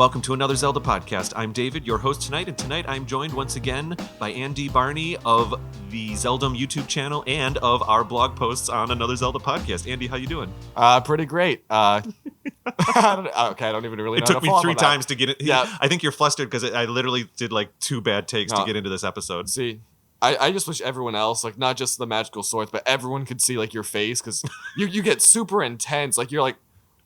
welcome to another Zelda podcast. I'm David, your host tonight, and tonight I'm joined once again by Andy Barney of the Zeldom YouTube channel and of our blog posts on another Zelda podcast. Andy, how you doing? Pretty great. I don't even really know. It took me how to 3 times to get it. Yeah. I think you're flustered because I literally did like 2 bad takes to get into this episode. See, I just wish everyone else, like not just the magical swords, but everyone could see like your face because you get super intense. Like you're like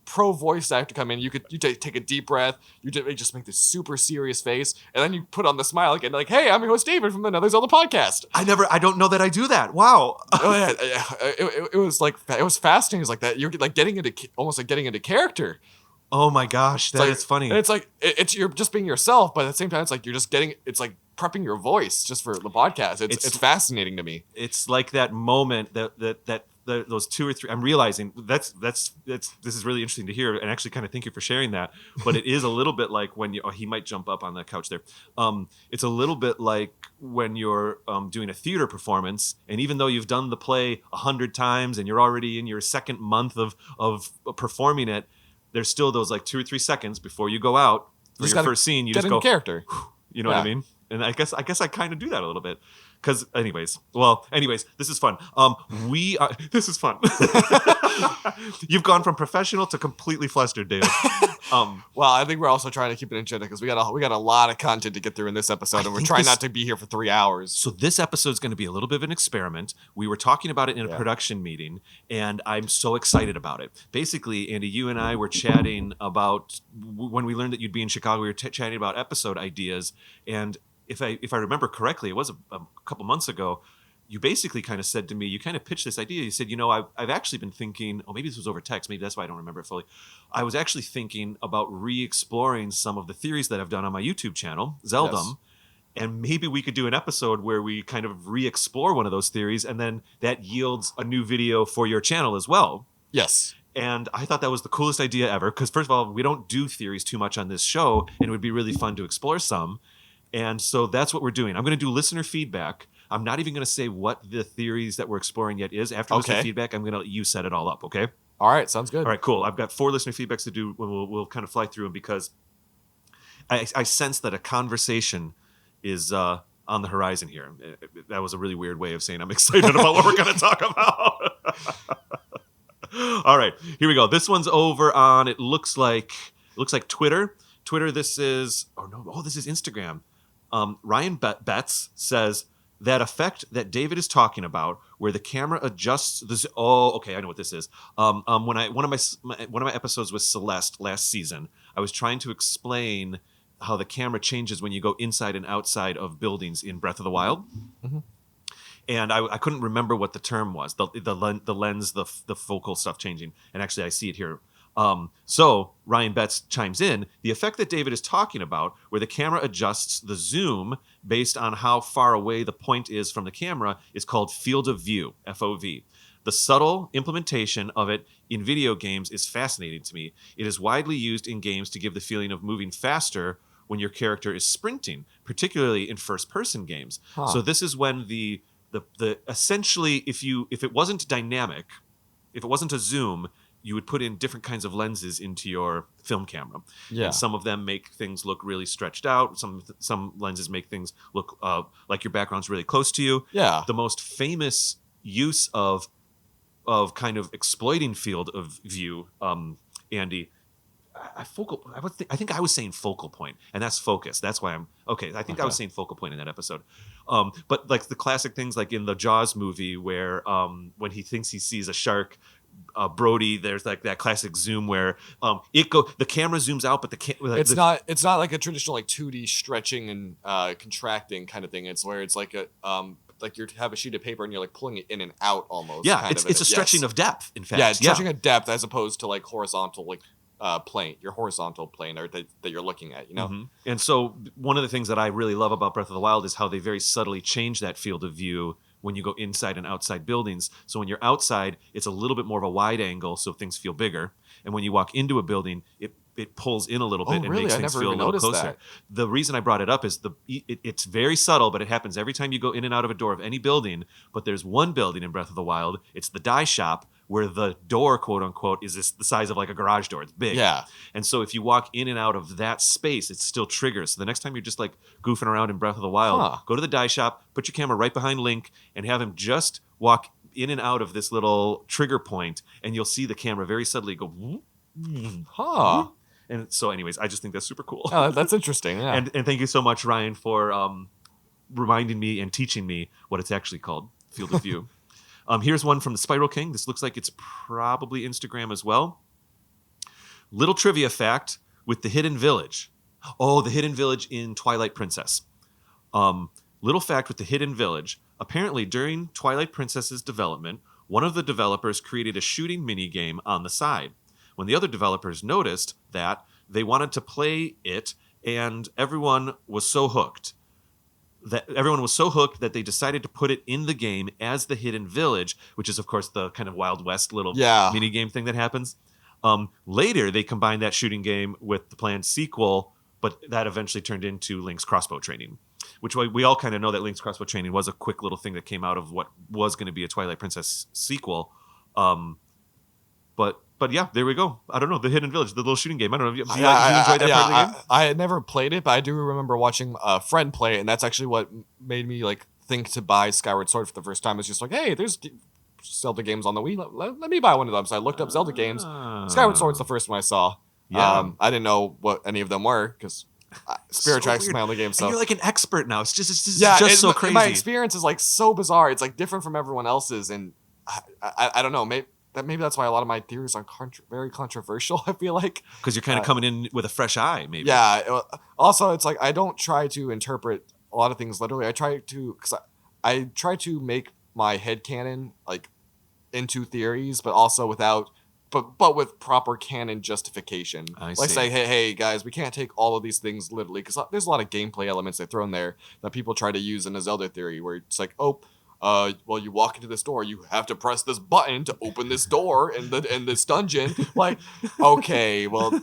pro voice actor come in, you take a deep breath, you just make this super serious face, and then you put on the smile again, like, hey, I'm your host David from another Zelda podcast. I don't know that I do that. Wow. Oh yeah, it was fascinating. It's like that. You're like almost like getting into character. Oh my gosh, that is funny. And it's like it's you're just being yourself, but at the same time, it's like you're just it's like prepping your voice just for the podcast. It's fascinating to me. It's like that moment that those 2 or 3. I'm realizing this is really interesting to hear, and actually kind of thank you for sharing that. But it is a little bit like when he might jump up on the couch there. It's a little bit like when you're doing a theater performance, and even though you've done the play 100 times and you're already in your second month of performing it, there's still those like 2 or 3 seconds before you go out for your first scene. You just go character. You know what I mean? And I guess I kind of do that a little bit. Because, anyways, this is fun. This is fun. You've gone from professional to completely flustered, David. Well, I think we're also trying to keep it in check because we got a lot of content to get through in this episode, and we're trying not to be here for 3 hours. So this episode is going to be a little bit of an experiment. We were talking about it in a production meeting, and I'm so excited about it. Basically, Andy, you and I were chatting about when we learned that you'd be in Chicago. We were chatting about episode ideas, and if I remember correctly, it was a couple months ago, you basically kind of said to me, you kind of pitched this idea. You said, I've actually been thinking, maybe this was over text, maybe that's why I don't remember it fully. I was actually thinking about re-exploring some of the theories that I've done on my YouTube channel, Zeldom, yes. And maybe we could do an episode where we kind of re-explore one of those theories, and then that yields a new video for your channel as well. Yes. And I thought that was the coolest idea ever, because first of all, we don't do theories too much on this show, and it would be really fun to explore some. And so that's what we're doing. I'm going to do listener feedback. I'm not even going to say what the theories that we're exploring yet is. After listener feedback, I'm going to let you set it all up, okay? All right, sounds good. All right, cool. I've got 4 listener feedbacks to do. We'll kind of fly through them because I sense that a conversation is on the horizon here. That was a really weird way of saying I'm excited about what we're going to talk about. All right, here we go. This one's over on, it looks like Twitter. This is Instagram. Ryan Betts says that effect that David is talking about, where the camera adjusts this. Oh, okay, I know what this is. When one of my episodes with Celeste last season, I was trying to explain how the camera changes when you go inside and outside of buildings in Breath of the Wild. Mm-hmm. And I couldn't remember what the term was. The lens, the focal stuff changing. And actually, I see it here. So Ryan Betts chimes in, the effect that David is talking about, where the camera adjusts the zoom based on how far away the point is from the camera, is called field of view, FOV. The subtle implementation of it in video games is fascinating to me. It is widely used in games to give the feeling of moving faster when your character is sprinting, particularly in first-person games. Huh. So this is when the essentially, if it wasn't dynamic, if it wasn't a zoom, you would put in different kinds of lenses into your film camera. Yeah. And some of them make things look really stretched out. Some lenses make things look like your background's really close to you. Yeah. The most famous use of kind of exploiting field of view, Andy, I think I was saying focal point, and that's focus. That's why I think I was saying focal point in that episode. But like the classic things like in the Jaws movie where when he thinks he sees a shark, Brody, there's like that classic zoom where the camera zooms out, but it's not like a traditional like 2D stretching and contracting kind of thing. It's where it's like a like you have a sheet of paper and you're like pulling it in and out almost. Yeah, it's a stretching of depth. In fact, yeah, it's stretching of depth as opposed to like horizontal like plane, your horizontal plane or that you're looking at, Mm-hmm. And so one of the things that I really love about Breath of the Wild is how they very subtly change that field of view when you go inside and outside buildings. So when you're outside, it's a little bit more of a wide angle, so things feel bigger. And when you walk into a building, it pulls in a little bit and makes things feel a little closer. That. The reason I brought it up is it's very subtle, but it happens every time you go in and out of a door of any building. But there's one building in Breath of the Wild. It's the dye shop where the door, quote unquote, is the size of like a garage door. It's big. Yeah. And so if you walk in and out of that space, it still triggers. So the next time you're just like goofing around in Breath of the Wild, go to the die shop, put your camera right behind Link, and have him just walk in and out of this little trigger point, and you'll see the camera very subtly go. And so, anyways, I just think that's super cool. Oh, that's interesting. Yeah. And thank you so much, Ryan, for reminding me and teaching me what it's actually called, Field of View. Here's one from the Spiral King. This looks like it's probably Instagram as well. Little trivia fact with the Hidden Village. Oh, the Hidden Village in Twilight Princess. Little fact with the Hidden Village. Apparently, during Twilight Princess's development, one of the developers created a shooting minigame on the side. When the other developers noticed that, they wanted to play it, and everyone was so hooked that they decided to put it in the game as the Hidden Village, which is, of course, the kind of Wild West little mini game thing that happens. Later, they combined that shooting game with the planned sequel, but that eventually turned into Link's Crossbow Training, which we all kind of know that Link's Crossbow Training was a quick little thing that came out of what was going to be a Twilight Princess sequel. But yeah, there we go. I don't know, the Hidden Village, the little shooting game. I don't know. You enjoyed that part of the game? I had never played it, but I do remember watching a friend play it, and that's actually what made me like think to buy Skyward Sword for the first time. It's just like, hey, there's Zelda games on the Wii. Let me buy one of them. So I looked up Zelda games. Skyward Sword's the first one I saw. Yeah. I didn't know what any of them were because Spirit Tracks is my only game. So and you're like an expert now. It's just so crazy. My experience is like so bizarre. It's like different from everyone else's, and I don't know. Maybe that's why a lot of my theories are very controversial. I feel like because you're kind of coming in with a fresh eye, maybe. Yeah. Also, it's like I don't try to interpret a lot of things literally. I try to make my headcanon like into theories, but also without. But with proper canon justification. Like say, hey guys, we can't take all of these things literally because there's a lot of gameplay elements they throw in there that people try to use in a Zelda theory where it's like, well, you walk into this door, you have to press this button to open this door in this dungeon. Like, okay, well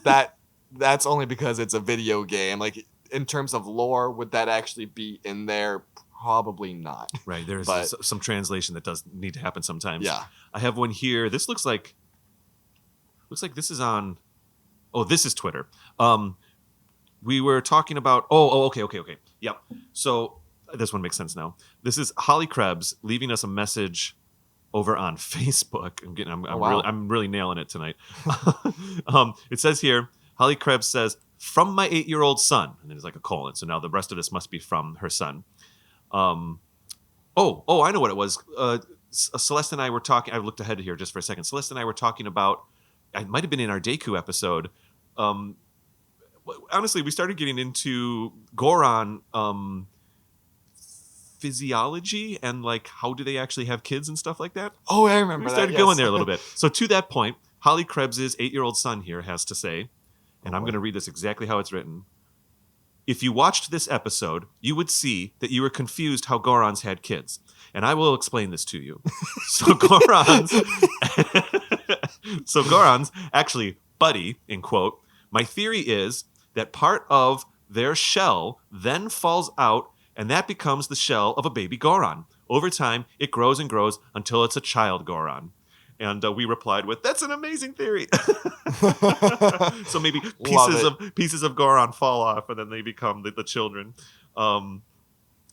that's only because it's a video game. Like in terms of lore, would that actually be in there? Probably not. Right. There's some translation that does need to happen sometimes. Yeah. I have one here. This looks like this is on. Oh, this is Twitter. We were talking about. Okay. Yep. So this one makes sense now. This is Holly Krebs leaving us a message over on Facebook. I'm really nailing it tonight. It says here, Holly Krebs says, "From my 8-year-old son," and there's like a colon. So now the rest of this must be from her son. I know what it was. Celeste and I were talking. I looked ahead here just for a second. Celeste and I were talking about. It might have been in our Deku episode. Honestly, we started getting into Goron physiology and like how do they actually have kids and stuff like that. Oh, I remember. We started going there a little bit. So to that point, Holly Krebs' 8-year-old son here has to say, and I'm going to read this exactly how it's written. If you watched this episode, you would see that you were confused how Gorons had kids. And I will explain this to you. So Gorons actually, buddy, in quote, my theory is that part of their shell then falls out and that becomes the shell of a baby Goron. Over time, it grows and grows until it's a child Goron. And we replied with, "That's an amazing theory." So maybe pieces of Goron fall off, and then they become the children.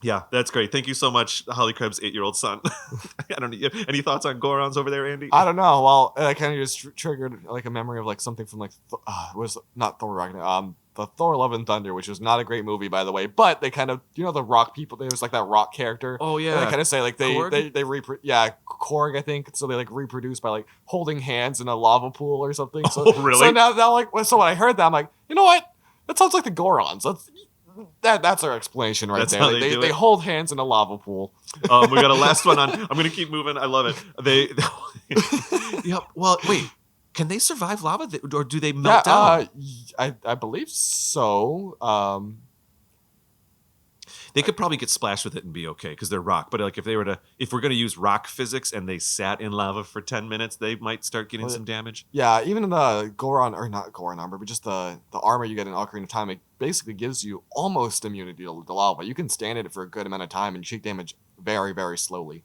Yeah, that's great. Thank you so much, Holly Krebs' 8-year-old son. I don't know. Any thoughts on Gorons over there, Andy? I don't know. Well, I kind of just triggered like a memory of like something from like was not Thor Ragnarok. The Thor Love and Thunder, which was not a great movie, by the way, but they kind of, the rock people, there was like that rock character. Oh, yeah. And they kind of say like Korg? Korg, I think. So they like reproduce by like holding hands in a lava pool or something. So, oh, really? So now like, so when I heard that, I'm like, you know what? That sounds like the Gorons. That's our explanation right there. Like, they hold hands in a lava pool. We got a last one on. I'm going to keep moving. I love it. Yeah. Well, wait. Can they survive lava, or do they melt down? I believe so. They could probably get splashed with it and be okay because they're rock. But like if we're going to use rock physics and they sat in lava for 10 minutes, they might start getting some damage. Yeah, even in the Goron, or not Goron armor, but just the armor you get in Ocarina of Time, it basically gives you almost immunity to the lava. You can stand it for a good amount of time and you take damage very, very slowly.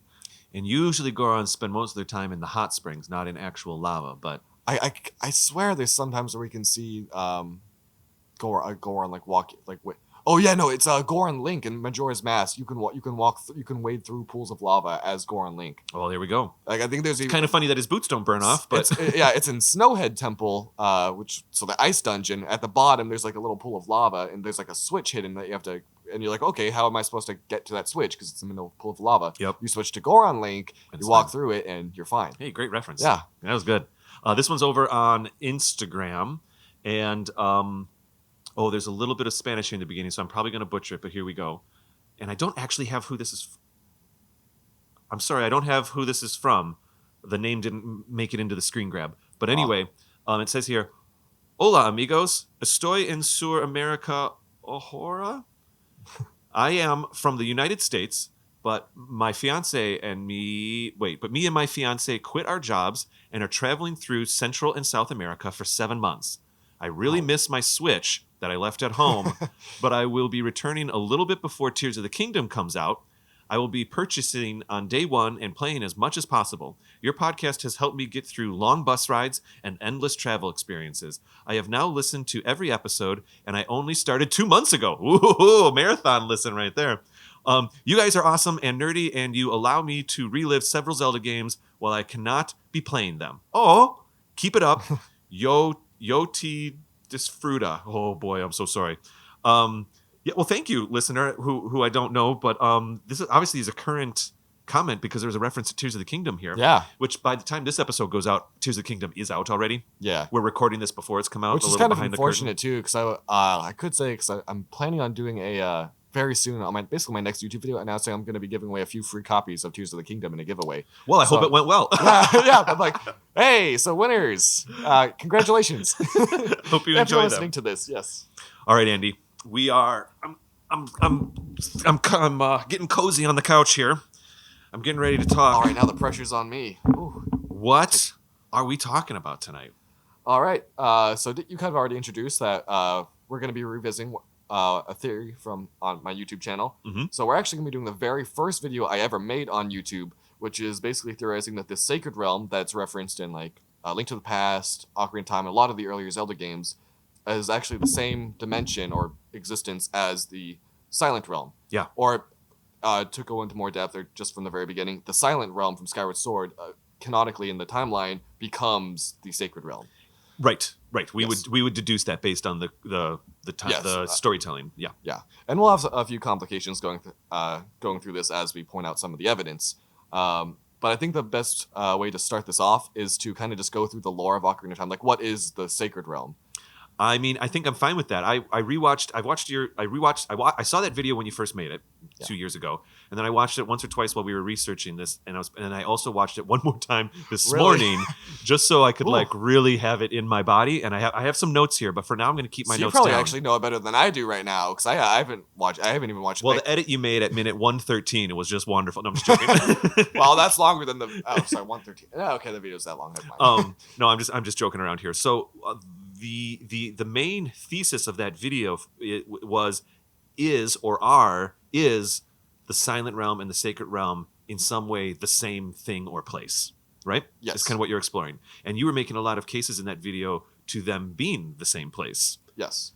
And usually Gorons spend most of their time in the hot springs, not in actual lava. But I swear there's sometimes where we can see Goron like walk like wait. Oh yeah, no, it's Goron Link in Majora's Mask. You can you can wade through pools of lava as Goron Link. well, there we go. Like I think there's It's kind of funny that his boots don't burn off, but it's in Snowhead Temple, so the ice dungeon at the bottom. There's like a little pool of lava, and there's like a switch hidden that you have to. And you're like, okay, how am I supposed to get to that switch? Because it's in the middle of a pool of lava. Yep. You switch to Goron Link, It's you walk fine. through it, and you're fine. Hey, great reference. Yeah. That was good. This one's over on Instagram, and there's a little bit of Spanish here in the beginning, so I'm probably going to butcher it, but here we go. And I don't actually have who this is. I'm sorry, I don't have who this is from. The name didn't make it into the screen grab. But anyway, it says here, "Hola, amigos. Estoy en Sur America Ahora. I am from the United States, but me and my fiance quit our jobs and are traveling through Central and South America for 7 months. I really miss my Switch that I left at home, but I will be returning a little bit before Tears of the Kingdom comes out. I will be purchasing on day one and playing as much as possible. Your podcast has helped me get through long bus rides and endless travel experiences. I have now listened to every episode, and I only started 2 months ago." Ooh, marathon listen right there. "You guys are awesome and nerdy, and you allow me to relive several Zelda games while I cannot be playing them. Oh, keep it up. Yoti disfruta." Oh boy, I'm so sorry. Yeah, well, thank you, listener, who I don't know, but this is obviously a current comment because there's a reference to Tears of the Kingdom here. Yeah. Which by the time this episode goes out, Tears of the Kingdom is out already. Yeah. We're recording this before it's come out. Which a is little kind of behind unfortunate too, because I could say because I'm planning on doing a very soon on my next YouTube video announcing I'm going to be giving away a few free copies of Tears of the Kingdom in a giveaway. Well, I hope it went well. yeah, I'm like, hey, so winners, congratulations. Hope you If enjoy you're them. listening to this, yes. All right, Andy. We are. I'm getting cozy on the couch here. I'm getting ready to talk. All right, now the pressure's on me. Ooh. What are we talking about tonight? All right, so you kind of already introduced that we're going to be revisiting a theory from on my YouTube channel. Mm-hmm. So we're actually going to be doing the very first video I ever made on YouTube, which is basically theorizing that this sacred realm that's referenced in like Link to the Past, Ocarina of Time, and a lot of the earlier Zelda games is actually the same dimension or existence as the Silent Realm. Yeah. Or to go into more depth, or just from the very beginning, the Silent Realm from Skyward Sword, canonically in the timeline, becomes the Sacred Realm. Right. We Yes. would deduce that based on the storytelling. Yeah. Yeah, and we'll have a few complications going through this as we point out some of the evidence. But I think the best way to start this off is to kind of just go through the lore of Ocarina of Time. Like, what is the Sacred Realm? I mean, I think I'm fine with that. I saw that video when you first made it 2 years ago, and then I watched it once or twice while we were researching this, and I also watched it one more time this Really? morning, just so I could Ooh. like really have it in my body. And I have some notes here, but for now I'm going to keep my So notes you probably down. actually know it better than I do right now, because I haven't even watched. Well, it. the edit you made at minute 113, it was just wonderful. No, I'm just joking. Well, that's longer than the. Oh, sorry, 113. Yeah, okay, the video's that long. Never mind. No, I'm just joking around here. So the main thesis of that video is the Silent Realm and the Sacred Realm in some way the same thing or place, right? Yes. That's kind of what you're exploring, and you were making a lot of cases in that video to them being the same place. Yes.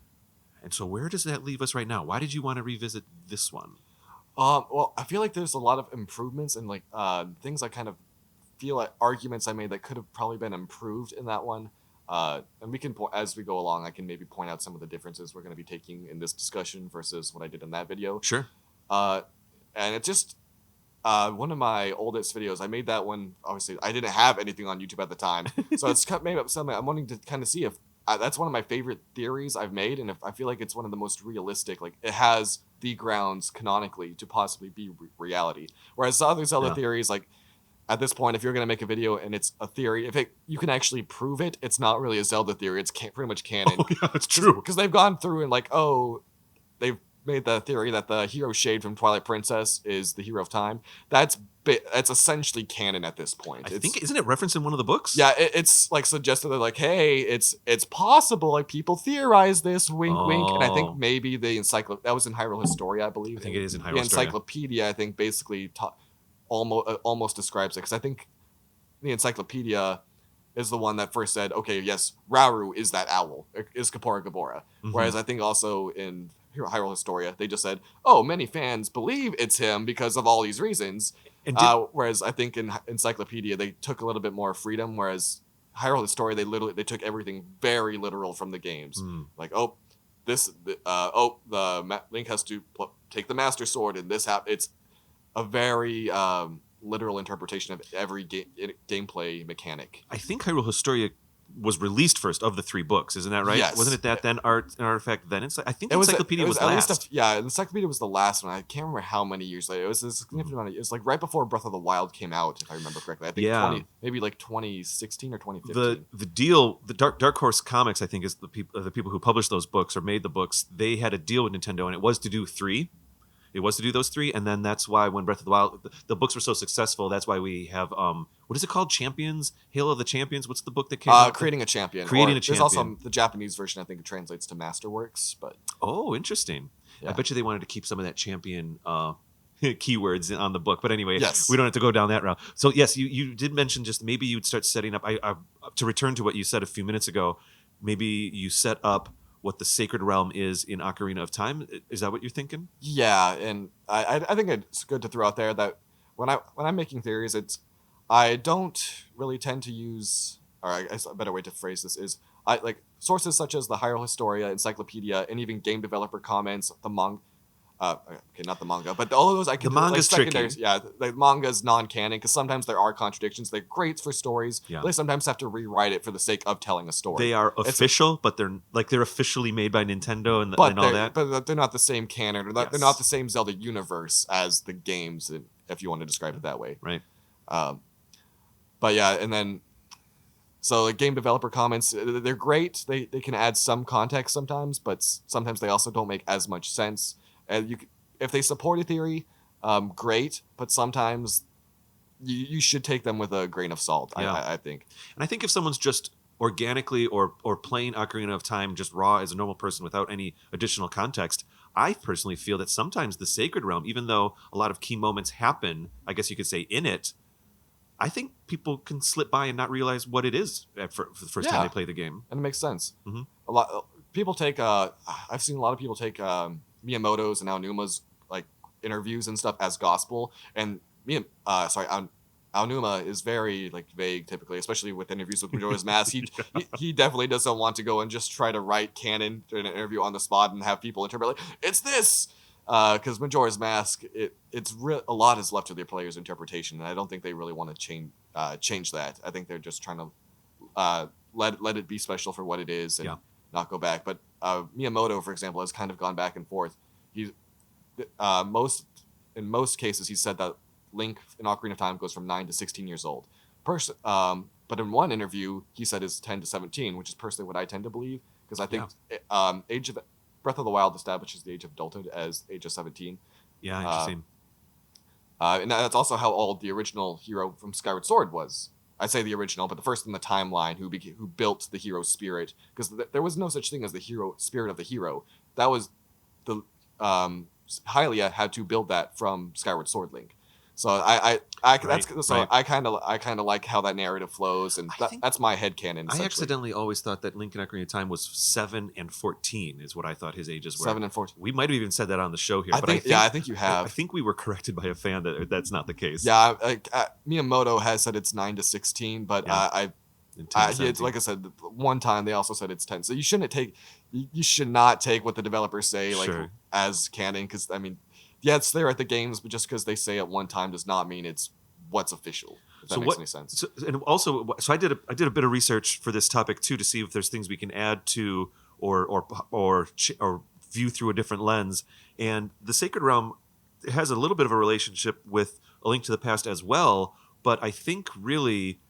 And so where does that leave us right now? Why did you want to revisit this one? Well, I feel like there's a lot of improvements and like things I kind of feel like arguments I made that could have probably been improved in that one. And we can, as we go along, I can maybe point out some of the differences we're going to be taking in this discussion versus what I did in that video. Sure. And it's just one of my oldest videos. I made that one. Obviously, I didn't have anything on YouTube at the time, so it's made up something. I'm wanting to kind of see if that's one of my favorite theories I've made, and if I feel like it's one of the most realistic. Like it has the grounds canonically to possibly be reality. Whereas the other Zelda theories, like at this point, if you're gonna make a video and it's a theory, you can actually prove it, it's not really a Zelda theory. It's pretty much canon. Oh, yeah, that's true. Because they've gone through and like, they've made the theory that the hero Shade from Twilight Princess is the hero of time. That's essentially canon at this point. I think isn't it referenced in one of the books? Yeah, it's like suggested that like, hey, it's possible. Like people theorize this, wink, wink. And I think maybe the that was in Hyrule Historia, I believe. I think it is in Hyrule The Historia. encyclopedia, I think, basically almost describes it, because I think the encyclopedia is the one that first said, okay, yes, Rauru is that owl, is Kapora Gabora. Whereas I think also in Hyrule Historia, they just said, oh, many fans believe it's him because of all these reasons. And Whereas I think in Encyclopedia, they took a little bit more freedom, whereas Hyrule Historia, they took everything very literal from the games. Like, oh, Link has to take the Master Sword, and it's a very literal interpretation of every gameplay mechanic. I think Hyrule Historia was released first of the 3 books, isn't that right? Yes. Wasn't it that then an artifact then? I think the Encyclopedia was last. The Encyclopedia was the last one. I can't remember how many years later. It was a significant amount. It was like right before Breath of the Wild came out, if I remember correctly. I think maybe like 2016 or 2015. The deal, the Dark Horse Comics, I think, is the people who published those books or made the books. They had a deal with Nintendo, and it was to do 3. It was to do those 3, and then that's why when Breath of the Wild, the books were so successful. That's why we have what is it called? Champions, Hail of the Champions. What's the book that came out? Creating a Champion. There's also the Japanese version. I think it translates to Masterworks. But interesting. Yeah. I bet you they wanted to keep some of that champion keywords on the book. But anyway, yes. We don't have to go down that route. So yes, you did mention just maybe you'd start setting up. I to return to what you said a few minutes ago. Maybe you set up what the Sacred Realm is in Ocarina of Time. Is that what you're thinking? Yeah, and I think it's good to throw out there that when I'm making theories, I don't really tend to use, or I guess a better way to phrase this is, I like sources such as the Hyrule Historia, Encyclopedia, and even game developer comments, the manga. Okay, not the manga, but all of those I can. The manga's tricky. Yeah, the manga's non-canon because sometimes there are contradictions. They're great for stories. Yeah. But they sometimes have to rewrite it for the sake of telling a story. They are official, but they're officially made by Nintendo and all that. But they're not the same canon. They're not the same Zelda universe as the games, if you want to describe it that way. Right. But yeah, and then so like game developer comments, they're great. They can add some context sometimes, but sometimes they also don't make as much sense. And if they support a theory, great. But sometimes you should take them with a grain of salt. Yeah. I think. And I think if someone's just organically or playing Ocarina of Time just raw as a normal person without any additional context, I personally feel that sometimes the Sacred Realm, even though a lot of key moments happen, I guess you could say in it, I think people can slip by and not realize what it is for the first time they play the game. And it makes sense. Mm-hmm. A lot people take. I've seen a lot of people take Miyamoto's and Aonuma's like interviews and stuff as gospel, and Aonuma is very like vague typically, especially with interviews with Majora's Mask. He definitely doesn't want to go and just try to write canon in an interview on the spot and have people interpret like it's this. Because Majora's Mask, a lot is left to the player's interpretation, and I don't think they really want to change that. I think they're just trying to let it be special for what it is and not go back. But Miyamoto, for example, has kind of gone back and forth. In most cases, he said that Link in Ocarina of Time goes from 9 to 16 years old. But in one interview, he said is 10 to 17, which is personally what I tend to believe, because I think Breath of the Wild establishes the age of adulthood as age of 17. Yeah, interesting. And that's also how old the original hero from Skyward Sword was. I say the original, but the first in the timeline who built the hero spirit, because there was no such thing as the hero spirit of the hero. That was the Hylia had to build that from Skyward Sword Link. So I kind of like how that narrative flows, and that's my headcanon. I accidentally always thought that Link in Ocarina of Time was 7 and 14 is what I thought his ages were. 7 and 14. We might have even said that on the show here. I think you have. I think we were corrected by a fan that that's not the case. Yeah, Miyamoto has said it's 9 to 16, but like I said, one time they also said it's 10. So you should not take what the developers say as canon, because I mean. Yeah, it's there at the games, but just because they say it one time does not mean it's what's official. If that makes any sense. So I did a bit of research for this topic too to see if there's things we can add to or view through a different lens. And the Sacred Realm has a little bit of a relationship with A Link to the Past as well, but I think really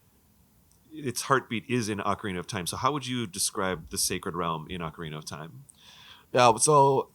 its heartbeat is in Ocarina of Time. So how would you describe the Sacred Realm in Ocarina of Time? Yeah, so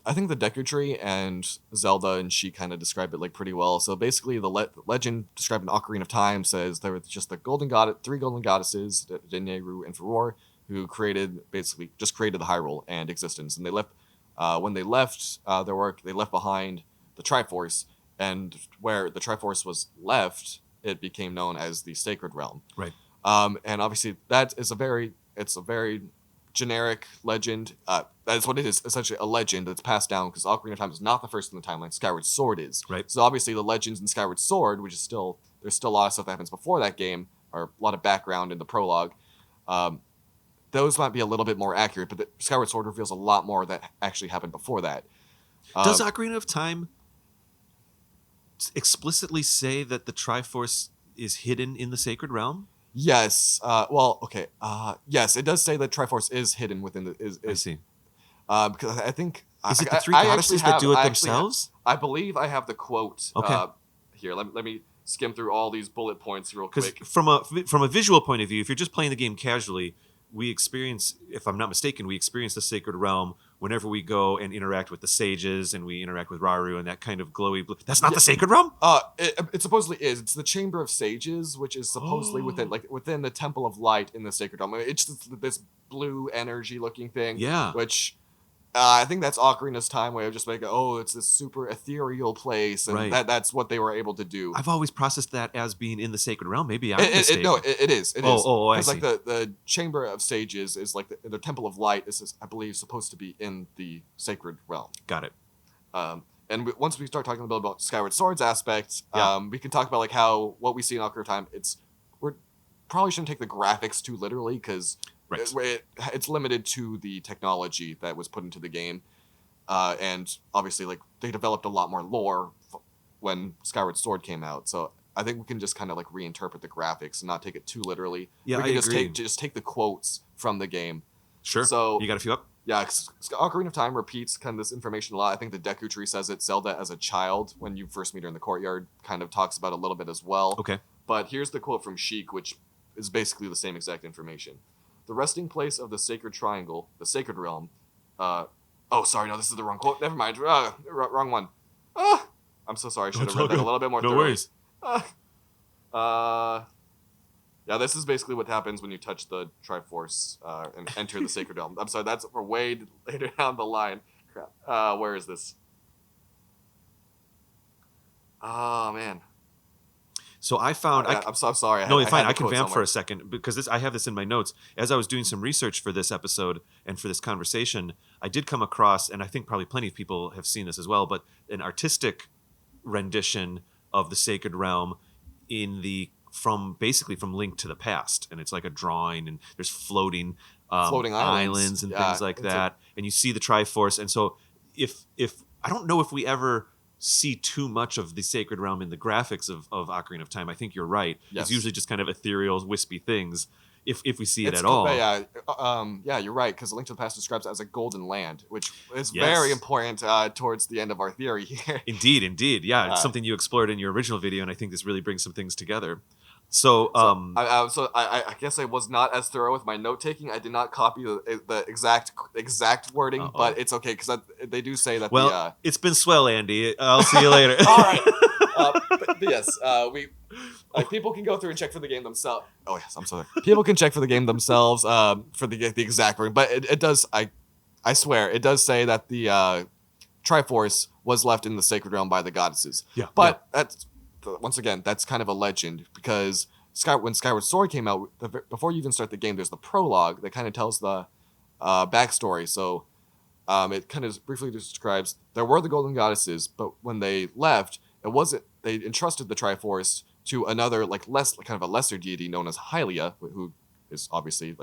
I think the Deku Tree and Zelda and she kind of describe it like pretty well. So basically, the legend described in Ocarina of Time says there were just three golden goddesses, Deneru and Furor, who created the Hyrule and existence. And they left when they left their work. They left behind the Triforce, and where the Triforce was left, it became known as the Sacred Realm. Right. And obviously that is a very generic legend. That is what it is, essentially a legend that's passed down, because Ocarina of Time is not the first in the timeline. Skyward Sword is. Right. So obviously the legends in Skyward Sword, which is there's still a lot of stuff that happens before that game, or a lot of background in the prologue. Those might be a little bit more accurate, but Skyward Sword reveals a lot more that actually happened before that. Does Ocarina of Time explicitly say that the Triforce is hidden in the Sacred Realm? Yes. Okay. Yes, it does say that Triforce is hidden within the. I see. Because I think is it the three goddesses that do it themselves? I believe I have the quote. Okay. Here, let me skim through all these bullet points real quick. Because from a visual point of view, if you're just playing the game casually, we experience, if I'm not mistaken, we experience the Sacred Realm whenever we go and interact with the sages, and we interact with Rauru and that kind of glowy blue. That's not the Sacred Realm? It supposedly is. It's the Chamber of Sages, which is supposedly within the Temple of Light in the Sacred Realm. It's just this blue energy looking thing. Yeah. Which I think that's Ocarina's Time way of just making, it's this super ethereal place, and right. that's what they were able to do. I've always processed that as being in the Sacred Realm. Maybe I'm mistaken. It is. It is. I see. Like the Chamber of Sages is like the Temple of Light is, I believe, supposed to be in the Sacred Realm. Got it. And once we start talking a little about Skyward Sword's aspects, we can talk about like how what we see in Ocarina of Time. We're probably shouldn't take the graphics too literally, because right. It's limited to the technology that was put into the game, and obviously like they developed a lot more lore when Skyward Sword came out. So I think we can just kind of like reinterpret the graphics and not take it too literally. Yeah, we can I agree. just take the quotes from the game. Sure. So you got a few up? Yeah, Ocarina of Time repeats kind of this information a lot. I think the Deku Tree says it. Zelda as a child, when you first meet her in the courtyard, kind of talks about it a little bit as well. Okay. But here's the quote from Sheik, which is basically the same exact information. The resting place of the Sacred Triangle, the Sacred Realm. Sorry, no, this is the wrong quote. Never mind. Wrong one. I'm so sorry. I should have read that a little bit more. No worries. Yeah, this is basically what happens when you touch the Triforce and enter the Sacred Realm. I'm sorry, that's for way later down the line. Crap. Where is this? Oh, man. So I found... I'm so sorry. No, fine. I can vamp for a second, because I have this in my notes. As I was doing some research for this episode and for this conversation, I did come across, and I think probably plenty of people have seen this as well, but an artistic rendition of the Sacred Realm from Link to the Past. And it's like a drawing, and there's floating islands and things like that. And you see the Triforce. And so if I don't know if we ever see too much of the Sacred Realm in the graphics of Ocarina of Time. I think you're right. Yes. It's usually just kind of ethereal, wispy things, if we see it at all. Yeah, you're right, because Link to the Past describes it as a golden land, which is very important towards the end of our theory here. Indeed. Yeah, it's something you explored in your original video, and I think this really brings some things together. So I guess I was not as thorough with my note taking. I did not copy the exact wording, but it's okay, because they do say that. Well, it's been swell, Andy. I'll see you later. All right. But yes, people can go through and check for the game themselves. Oh yes, I'm sorry. People can check for the game themselves for the exact wording, but it does. I swear it does say that the Triforce was left in the Sacred Realm by the goddesses. Yeah, but that's. Once again, that's kind of a legend, because when Skyward Sword came out, before you even start the game, there's the prologue that kind of tells the backstory. So it kind of briefly describes there were the Golden Goddesses, but when they left, they entrusted the Triforce to another kind of a lesser deity known as Hylia, who is obviously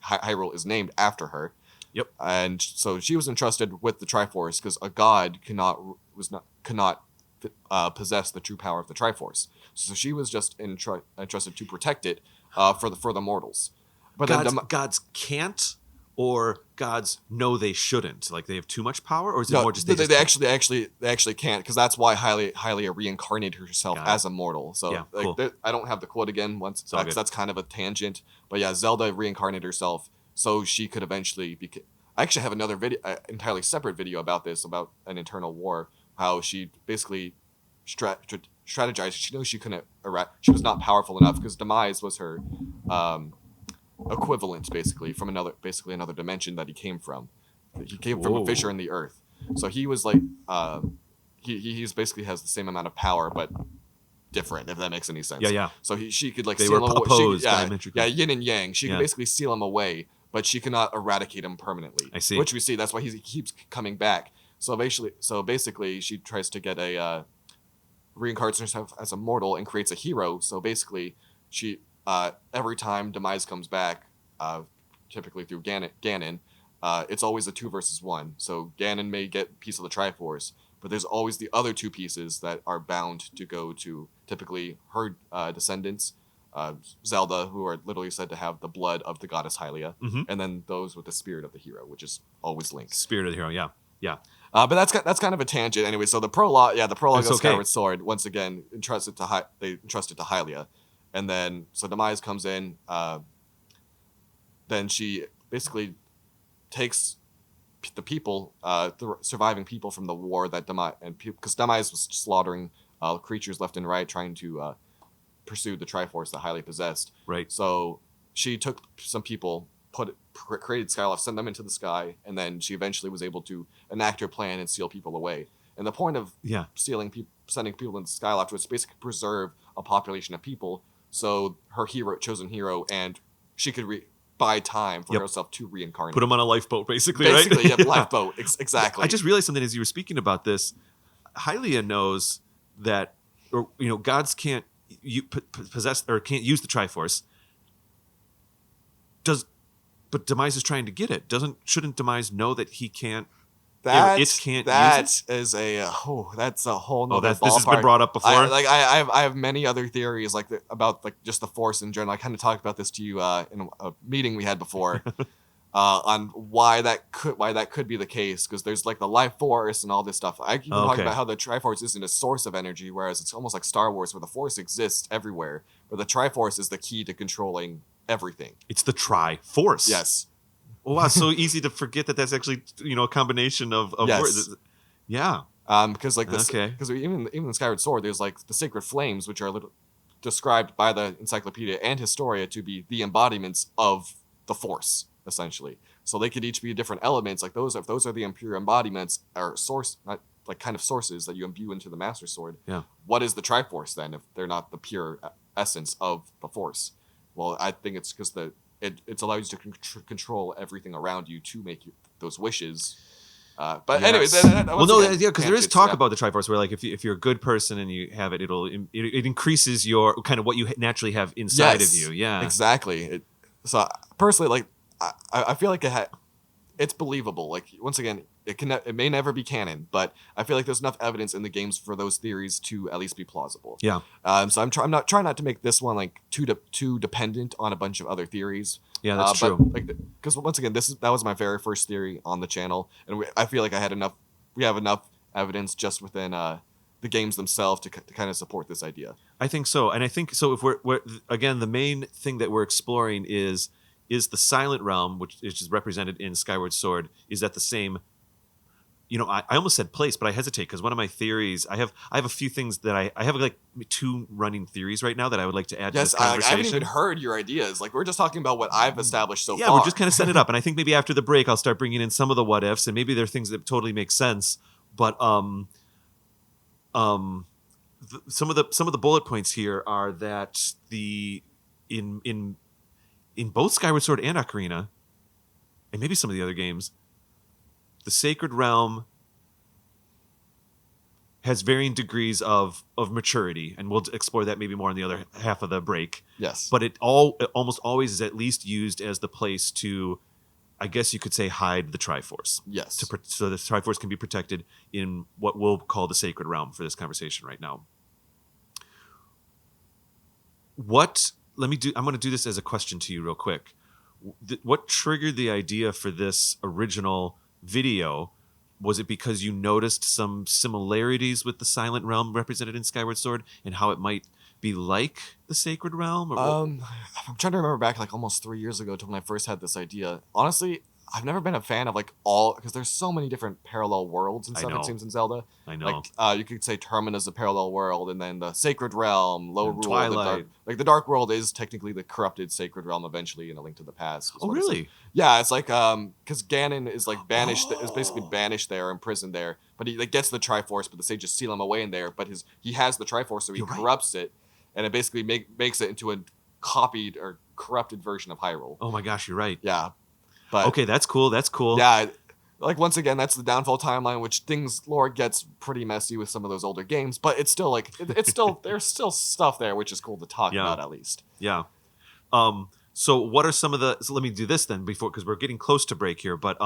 Hyrule is named after her. Yep. And so she was entrusted with the Triforce because a god cannot possess the true power of the Triforce. So she was just entrusted to protect it for the mortals. But gods can't, or gods know they shouldn't. Like they have too much power, or is it more just they actually can't, because that's why Hylia reincarnated herself as a mortal. So cool. I don't have the quote again once, because that's kind of a tangent. But yeah, Zelda reincarnated herself so she could eventually be. I actually have another video, entirely separate video about this, about an internal war. How she basically strategized. She knows she couldn't. She was not powerful enough, because Demise was her equivalent, basically from another dimension that he came from. He came from a fissure in the earth, so he was he's basically has the same amount of power, but different, if that makes any sense. Yeah. So she could like They seal were him away. opposed Yeah, diametrically. yin and yang. She Yeah. could basically seal him away, but she cannot eradicate him permanently. I see. Which we see. That's why he keeps coming back. So basically, she tries to get reincarnates herself as a mortal and creates a hero. So basically, she every time Demise comes back, typically through Ganon, it's always a 2 versus 1. So Ganon may get a piece of the Triforce, but there's always the other 2 pieces that are bound to go to typically her descendants, Zelda, who are literally said to have the blood of the goddess Hylia, Mm-hmm. and then those with the spirit of the hero, which is always Link. Spirit of the hero. Yeah. But that's kind of a tangent anyway. So the prologue It's of okay. Skyward Sword once again entrust it to Hylia, and then so Demise comes in. Then she basically takes the people, the surviving people from the war that Demise because Demise was slaughtering creatures left and right, trying to pursue the Triforce that Hylia possessed. Right. So she took some people, created Skyloft, sent them into the sky, and then she eventually was able to enact her plan and seal people away. And the point of sending people into Skyloft was basically preserve a population of people, so her chosen hero, and she could buy time for herself to reincarnate. Put him on a lifeboat, basically, Basically, right? yeah, lifeboat. Exactly. I just realized something as you were speaking about this. Hylia knows that, or gods can't possess or can't use the Triforce. But Demise is trying to get it. Shouldn't Demise know that he can't? It can't use it? That's a whole nother this has been ballpark. brought up before. I have many other theories about just the Force in general. I kind of talked about this to you in a meeting we had before on why that could be the case, because there's like the life force and all this stuff. I keep talking about how the Triforce isn't a source of energy, whereas it's almost like Star Wars, where the Force exists everywhere, but the Triforce is the key to controlling everything. It's the Triforce. Yes. Oh, wow, so easy to forget that that's actually a combination of words. Yeah. Because like this, because even in Skyward Sword, there's like the sacred flames, which are described by the Encyclopedia and Historia to be the embodiments of the Force, essentially. So they could each be different elements. Like those, if those are the impure embodiments, or source, not like kind of sources that you imbue into the Master Sword. Yeah. What is the Triforce then, if they're not the pure essence of the Force? Well, I think it's because it allows you to control everything around you to make those wishes. But anyways, because there is talk about the Triforce, where like if you're a good person and you have it, it increases your kind of what you naturally have inside of you. Yeah, exactly. So personally, like I feel like it's believable. Like once again, it may never be canon, but I feel like there's enough evidence in the games for those theories to at least be plausible. Yeah. So I'm trying not to make this one like too dependent on a bunch of other theories. Yeah, that's true. Because once again, that was my very first theory on the channel, and I feel like we have enough evidence just within the games themselves to kind of support this idea. I think so, and I think so. If we're again, the main thing that we're exploring is the Silent Realm, which is represented in Skyward Sword, is that the same. I almost said place, but I hesitate because one of my theories, I have a few things that I have like 2 running theories right now that I would like to add to this conversation. I haven't even heard your ideas. Like we're just talking about what I've established so far. Yeah, we're just kind of setting it up, and I think maybe after the break I'll start bringing in some of the what ifs, and maybe there are things that totally make sense. But some of the bullet points here are that in both Skyward Sword and Ocarina, and maybe some of the other games, the Sacred Realm has varying degrees of maturity, and we'll explore that maybe more in the other half of the break. Yes. But it almost always is at least used as the place to, I guess you could say, hide the Triforce. Yes. So the Triforce can be protected in what we'll call the Sacred Realm for this conversation right now. I'm going to do this as a question to you real quick. What triggered the idea for this original video? Was it because you noticed some similarities with the Silent Realm represented in Skyward Sword and how it might be like the Sacred Realm? I'm trying to remember back like almost 3 years ago to when I first had this idea. Honestly, I've never been a fan of like all because there's so many different parallel worlds and I stuff. know. It seems in Zelda. I know. Like you could say Termina's a parallel world, and then the Sacred Realm, Low And Rule, Twilight. the Dark World is technically the corrupted Sacred Realm eventually in A Link to the Past. Oh, really? Yeah, it's like because Ganon is like banished, is basically banished there, imprisoned there, but he like gets the Triforce, but the sages seal him away in there. But he has the Triforce, so he You're right. corrupts it, and it basically makes it into a copied or corrupted version of Hyrule. Oh my gosh, you're right. Yeah, but Okay, that's cool. That's cool. yeah, like once again, that's the downfall timeline, which lore gets pretty messy with some of those older games, but it's still like it's still there's still stuff there which is cool to talk Yeah. about at least. Yeah. So what are some of the? So let me do this then before, because we're getting close to break here. But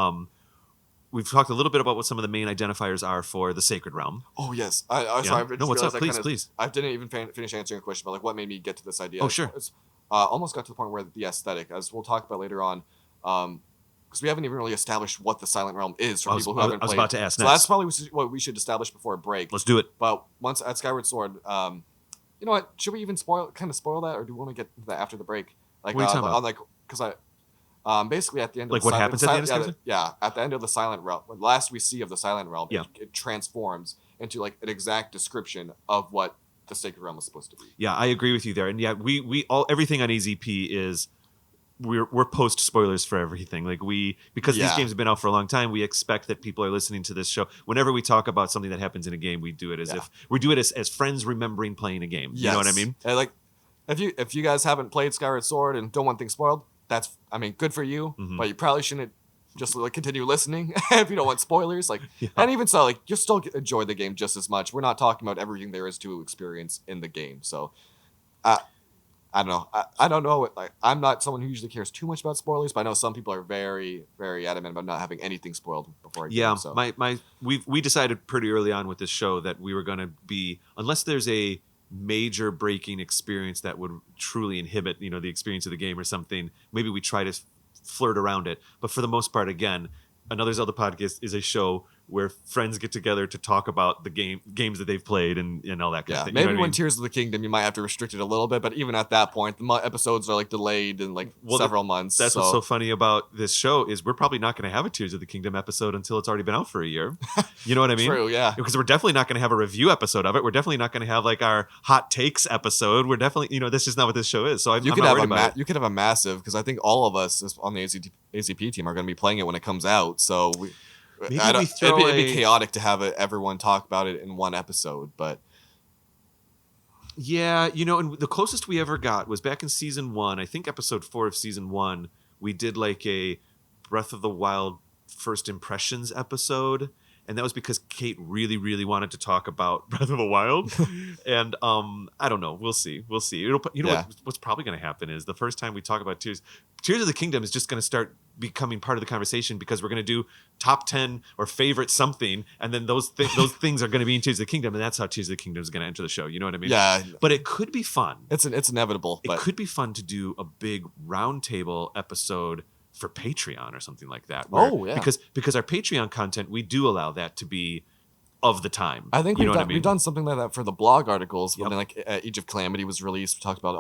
we've talked a little bit about what some of the main identifiers are for the Sacred Realm. Oh yes, Yeah. sorry. I just No, what's up? realized Please. I didn't even finish answering a question about like what made me get to this idea. Oh, sure. It's, almost got to the point where the aesthetic, as we'll talk about later on, because we haven't even really established what the Silent Realm is for people who haven't I was played. about to ask So next. that's probably what we should establish before a break. Let's do it. But once at Skyward Sword, you know what? Should we even spoil that, or do we want to get to that after the break? Like, What are you talking about? like, because basically at the end of Like the what happens at the end of Skyward Sword? yeah, at the end of the Silent Realm, what last we see of the Silent Realm, Yeah. it transforms into like an exact description of what the Sacred Realm is supposed to be. Yeah, I agree with you there. And yeah, we all everything on AZP is we're post spoilers for everything. Like because these Yeah. games have been out for a long time, we expect that people are listening to this show. Whenever we talk about something that happens in a game, we do it as Yeah. if we do it as friends remembering playing a game. You know what I Yes. mean? And like, if you guys haven't played Skyward Sword and don't want things spoiled, that's good for you. Mhm. But you probably shouldn't just like continue listening if you don't want spoilers. Like, Yeah. and even so, like you still enjoy the game just as much. We're not talking about everything there is to experience in the game. So, I don't know. I don't know. Like, I'm not someone who usually cares too much about spoilers, but I know some people are very, very adamant about not having anything spoiled before a game. Yeah, So. we decided pretty early on with this show that we were going to be, unless there's a major breaking experience that would truly inhibit the experience of the game or something, maybe we try to flirt around it. But for the most part, again, Another Zelda podcast is a show where friends get together to talk about the games that they've played and all that kind of thing. Maybe You know what I when mean? Tears of the Kingdom, you might have to restrict it a little bit, but even at that point, the episodes are like delayed in like several months. That's what's so funny about this show is we're probably not going to have a Tears of the Kingdom episode until it's already been out for a year. You know what I mean? True, yeah. Because we're definitely not going to have a review episode of it. We're definitely not going to have like our hot takes episode. We're definitely, this is not what this show is. So I'm not worried about it. You could have a massive, because I think all of us on the AZP team are going to be playing it when it comes out. So Maybe we throw it'd be chaotic to have everyone talk about it in one episode, but yeah, and the closest we ever got was back in season 1. I think episode 4 of season 1. We did like a Breath of the Wild first impressions episode, and that was because Kate really, really wanted to talk about Breath of the Wild. And I don't know. We'll see. What's probably going to happen is the first time we talk about Tears of the Kingdom is just going to start becoming part of the conversation because we're going to do top 10 or favorite something, and then those things are going to be in Tears of the Kingdom, and that's how Tears of the Kingdom is going to enter the show. You know what I mean? yeah, But it could be fun. it's inevitable. It But could be fun to do a big roundtable episode for Patreon or something like that. Oh, yeah. Because our Patreon content, we do allow that to be of the time. I think you know what I mean? we've done something like that for the blog articles. Yep. When like Age of Calamity was released, we talked about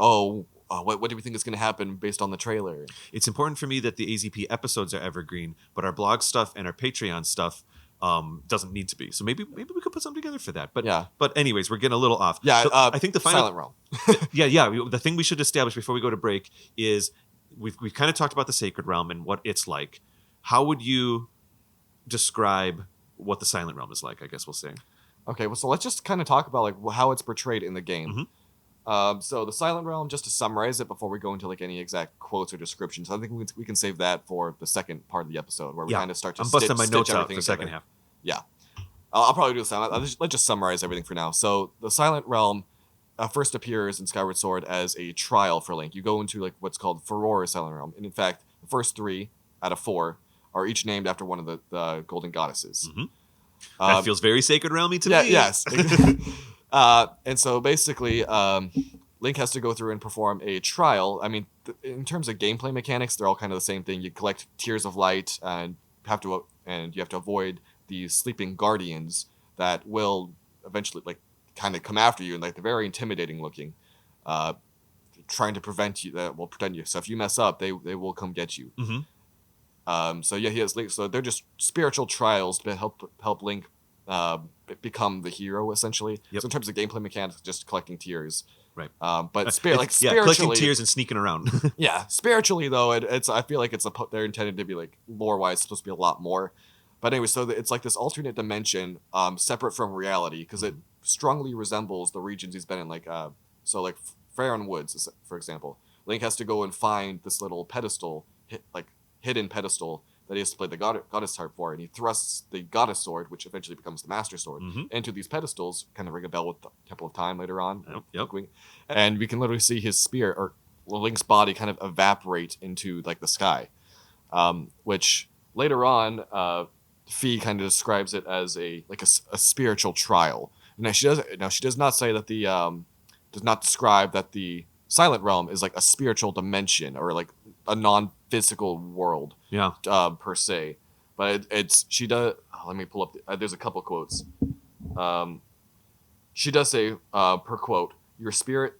what do we think is going to happen based on the trailer. It's important for me that the AZP episodes are evergreen, but our blog stuff and our Patreon stuff doesn't need to be. So maybe we could put something together for that. But Yeah. But anyways, we're getting a little off. Yeah, So I think the final Silent Realm. the thing we should establish before we go to break is we've kind of talked about the Sacred Realm and what it's like. How would you describe what the Silent Realm is like? I guess we'll say. Okay, well, so let's just kind of talk about like how it's portrayed in the game. So the Silent Realm, just to summarize it before we go into like any exact quotes or descriptions, I think we can save that for the second part of the episode where we kind of start to I'm busting my stitch notes out for everything the second together. half. Yeah, I'll probably do the same. Let's just summarize everything for now. So the Silent Realm first appears in Skyward Sword as a trial for Link. You go into like what's called Furore Silent Realm, and in fact, the first 3 out of 4 are each named after one of the golden goddesses. That feels very Sacred Realmy to Yeah, me. yes. And so basically, Link has to go through and perform a trial. I mean, in terms of gameplay mechanics, they're all kind of the same thing. You collect tears of light, and you have to avoid these sleeping guardians that will eventually like kind of come after you, and like they're very intimidating looking, trying to prevent you. That will prevent you. So if you mess up, they will come get you. So yeah, he has Link. So they're just spiritual trials to help Link become the hero essentially. Yep. So in terms of gameplay mechanics, just collecting tears. Right. But collecting spiritually, tears and sneaking around. yeah, spiritually though, it's I feel like they're intended to be like lore wise supposed to be a lot more. But anyway, so it's like this alternate dimension, separate from reality, because it strongly resembles the regions he's been in. Like, so like Faron Woods, for example, Link has to go and find this little pedestal, hidden pedestal that he has to play the goddess harp for, and he thrusts the goddess sword, which eventually becomes the master sword, into these pedestals. Kind of ring a bell with the Temple of Time later on. Yep. And we can literally see his spirit or Link's body kind of evaporate into like the sky, which later on, Fee kind of describes it as a spiritual trial. Now she does not say that does not describe that the Silent Realm is like a spiritual dimension or like a non-physical world. Yeah. Per se, but she does. Let me pull up. There's a couple quotes. She does say, per quote, "Your spirit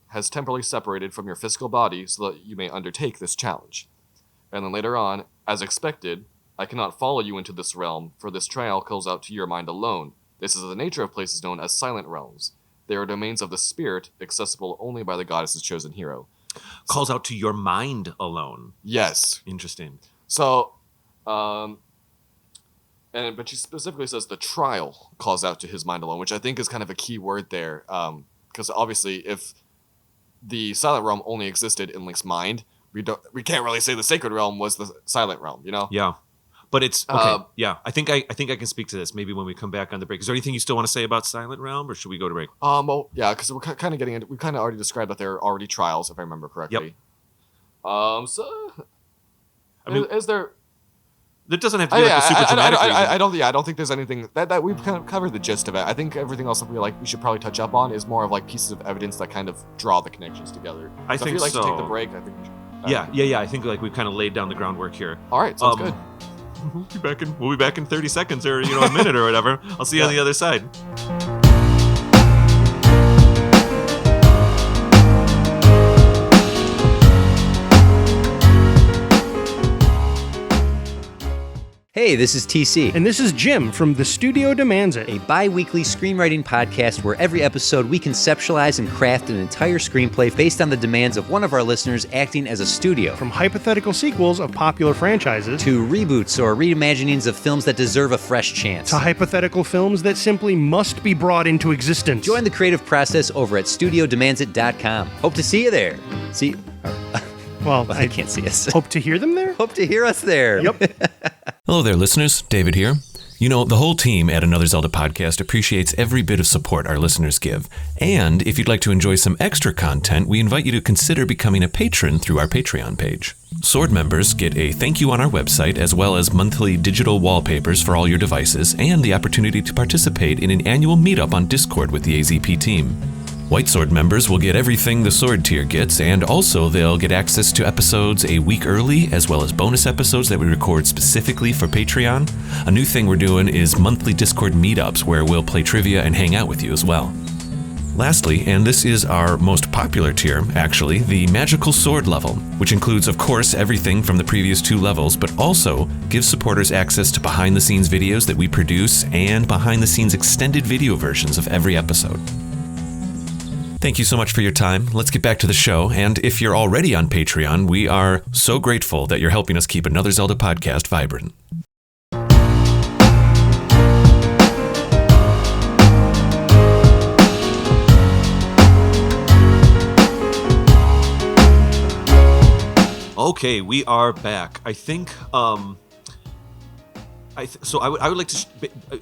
has temporarily separated from your physical body so that you may undertake this challenge." And then later on, as expected, "I cannot follow you into this realm, for this trial calls out to your mind alone. This is the nature of places known as silent realms. They are domains of the spirit, accessible only by the goddess's chosen hero." Calls out to your mind alone. Yes. Interesting. So, but she specifically says the trial calls out to his mind alone, which I think is kind of a key word there. Because obviously, if the Silent Realm only existed in Link's mind, we can't really say the Sacred Realm was the Silent Realm, you know? Yeah. But it's okay. Yeah, I think I can speak to this maybe when we come back on the break. Is there anything you still want to say about Silent Realm, or should we go to break? Well, yeah, because we're kind of getting into. We kind of already described that there are already trials, if I remember correctly. Yep. So, is there? It doesn't have to be like a super dramatic reason. I don't think there's anything that we've kind of covered the gist of it. I think everything else that we should probably touch up on is more of like pieces of evidence that kind of draw the connections together. I think if you'd like so. to take the break, I think we should. Yeah. I think like we've kind of laid down the groundwork here. All right, sounds good. We'll be back in 30 seconds or a minute or whatever. I'll see you on the other side. Hey, this is TC. And this is Jim from The Studio Demands It, a bi-weekly screenwriting podcast where every episode we conceptualize and craft an entire screenplay based on the demands of one of our listeners acting as a studio. From hypothetical sequels of popular franchises to reboots or reimaginings of films that deserve a fresh chance. To hypothetical films that simply must be brought into existence. Join the creative process over at studiodemandsit.com. Hope to see you there. See... Well, I can't see us. Hope to hear them there? Hope to hear us there. Yep. Hello there, listeners. David here. You know, the whole team at Another Zelda podcast appreciates every bit of support our listeners give. And if you'd like to enjoy some extra content, we invite you to consider becoming a patron through our Patreon page. Sword members get a thank you on our website, as well as monthly digital wallpapers for all your devices, and the opportunity to participate in an annual meetup on Discord with the AZP team. White Sword members will get everything the Sword tier gets, and also they'll get access to episodes a week early, as well as bonus episodes that we record specifically for Patreon. A new thing we're doing is monthly Discord meetups where we'll play trivia and hang out with you as well. Lastly, and this is our most popular tier, actually, the Magical Sword level, which includes, of course, everything from the previous 2 levels, but also gives supporters access to behind-the-scenes videos that we produce and behind-the-scenes extended video versions of every episode. Thank you so much for your time. Let's get back to the show. And if you're already on Patreon, we are so grateful that you're helping us keep Another Zelda podcast vibrant. Okay, we are back. I think so I would like to.